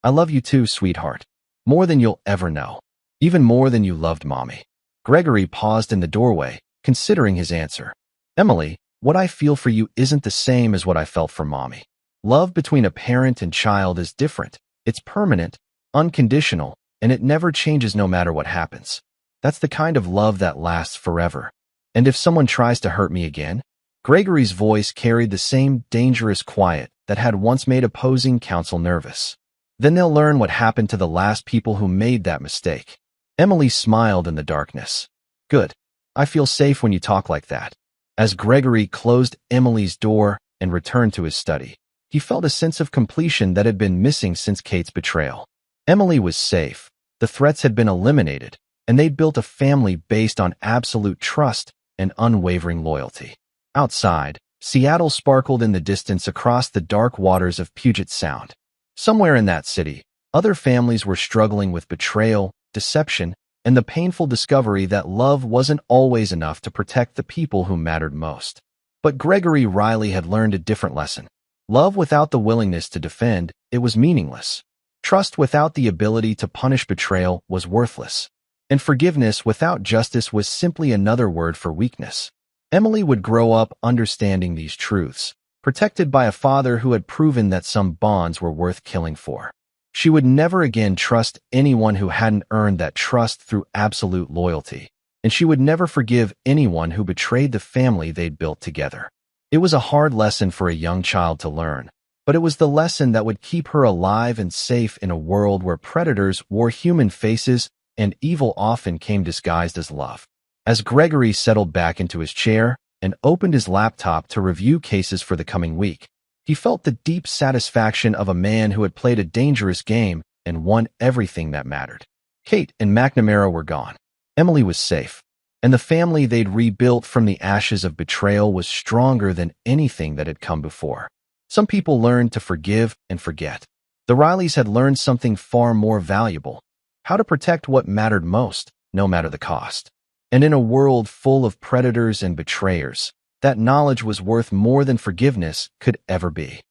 I love you too, sweetheart. More than you'll ever know. Even more than you loved Mommy. Gregory paused in the doorway, considering his answer. Emily, what I feel for you isn't the same as what I felt for Mommy. Love between a parent and child is different. It's permanent, unconditional, and it never changes no matter what happens. That's the kind of love that lasts forever. And if someone tries to hurt me again? Gregory's voice carried the same dangerous quiet that had once made opposing counsel nervous. Then they'll learn what happened to the last people who made that mistake. Emily smiled in the darkness. Good. I feel safe when you talk like that. As Gregory closed Emily's door and returned to his study, he felt a sense of completion that had been missing since Kate's betrayal. Emily was safe, the threats had been eliminated, and they'd built a family based on absolute trust and unwavering loyalty. Outside, Seattle sparkled in the distance across the dark waters of Puget Sound. Somewhere in that city, other families were struggling with betrayal, deception, and the painful discovery that love wasn't always enough to protect the people who mattered most. But Gregory Riley had learned a different lesson. Love without the willingness to defend, it was meaningless. Trust without the ability to punish betrayal was worthless. And forgiveness without justice was simply another word for weakness. Emily would grow up understanding these truths, protected by a father who had proven that some bonds were worth killing for. She would never again trust anyone who hadn't earned that trust through absolute loyalty, and she would never forgive anyone who betrayed the family they'd built together. It was a hard lesson for a young child to learn, but it was the lesson that would keep her alive and safe in a world where predators wore human faces and evil often came disguised as love. As Gregory settled back into his chair and opened his laptop to review cases for the coming week, he felt the deep satisfaction of a man who had played a dangerous game and won everything that mattered. Kate and McNamara were gone. Emily was safe, and the family they'd rebuilt from the ashes of betrayal was stronger than anything that had come before. Some people learned to forgive and forget. The Rileys had learned something far more valuable: how to protect what mattered most, no matter the cost. And in a world full of predators and betrayers, that knowledge was worth more than forgiveness could ever be.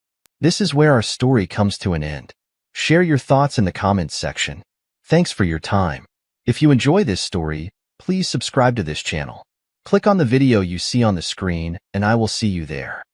This is where our story comes to an end. Share your thoughts in the comments section. Thanks for your time. If you enjoy this story, please subscribe to this channel. Click on the video you see on the screen, and I will see you there.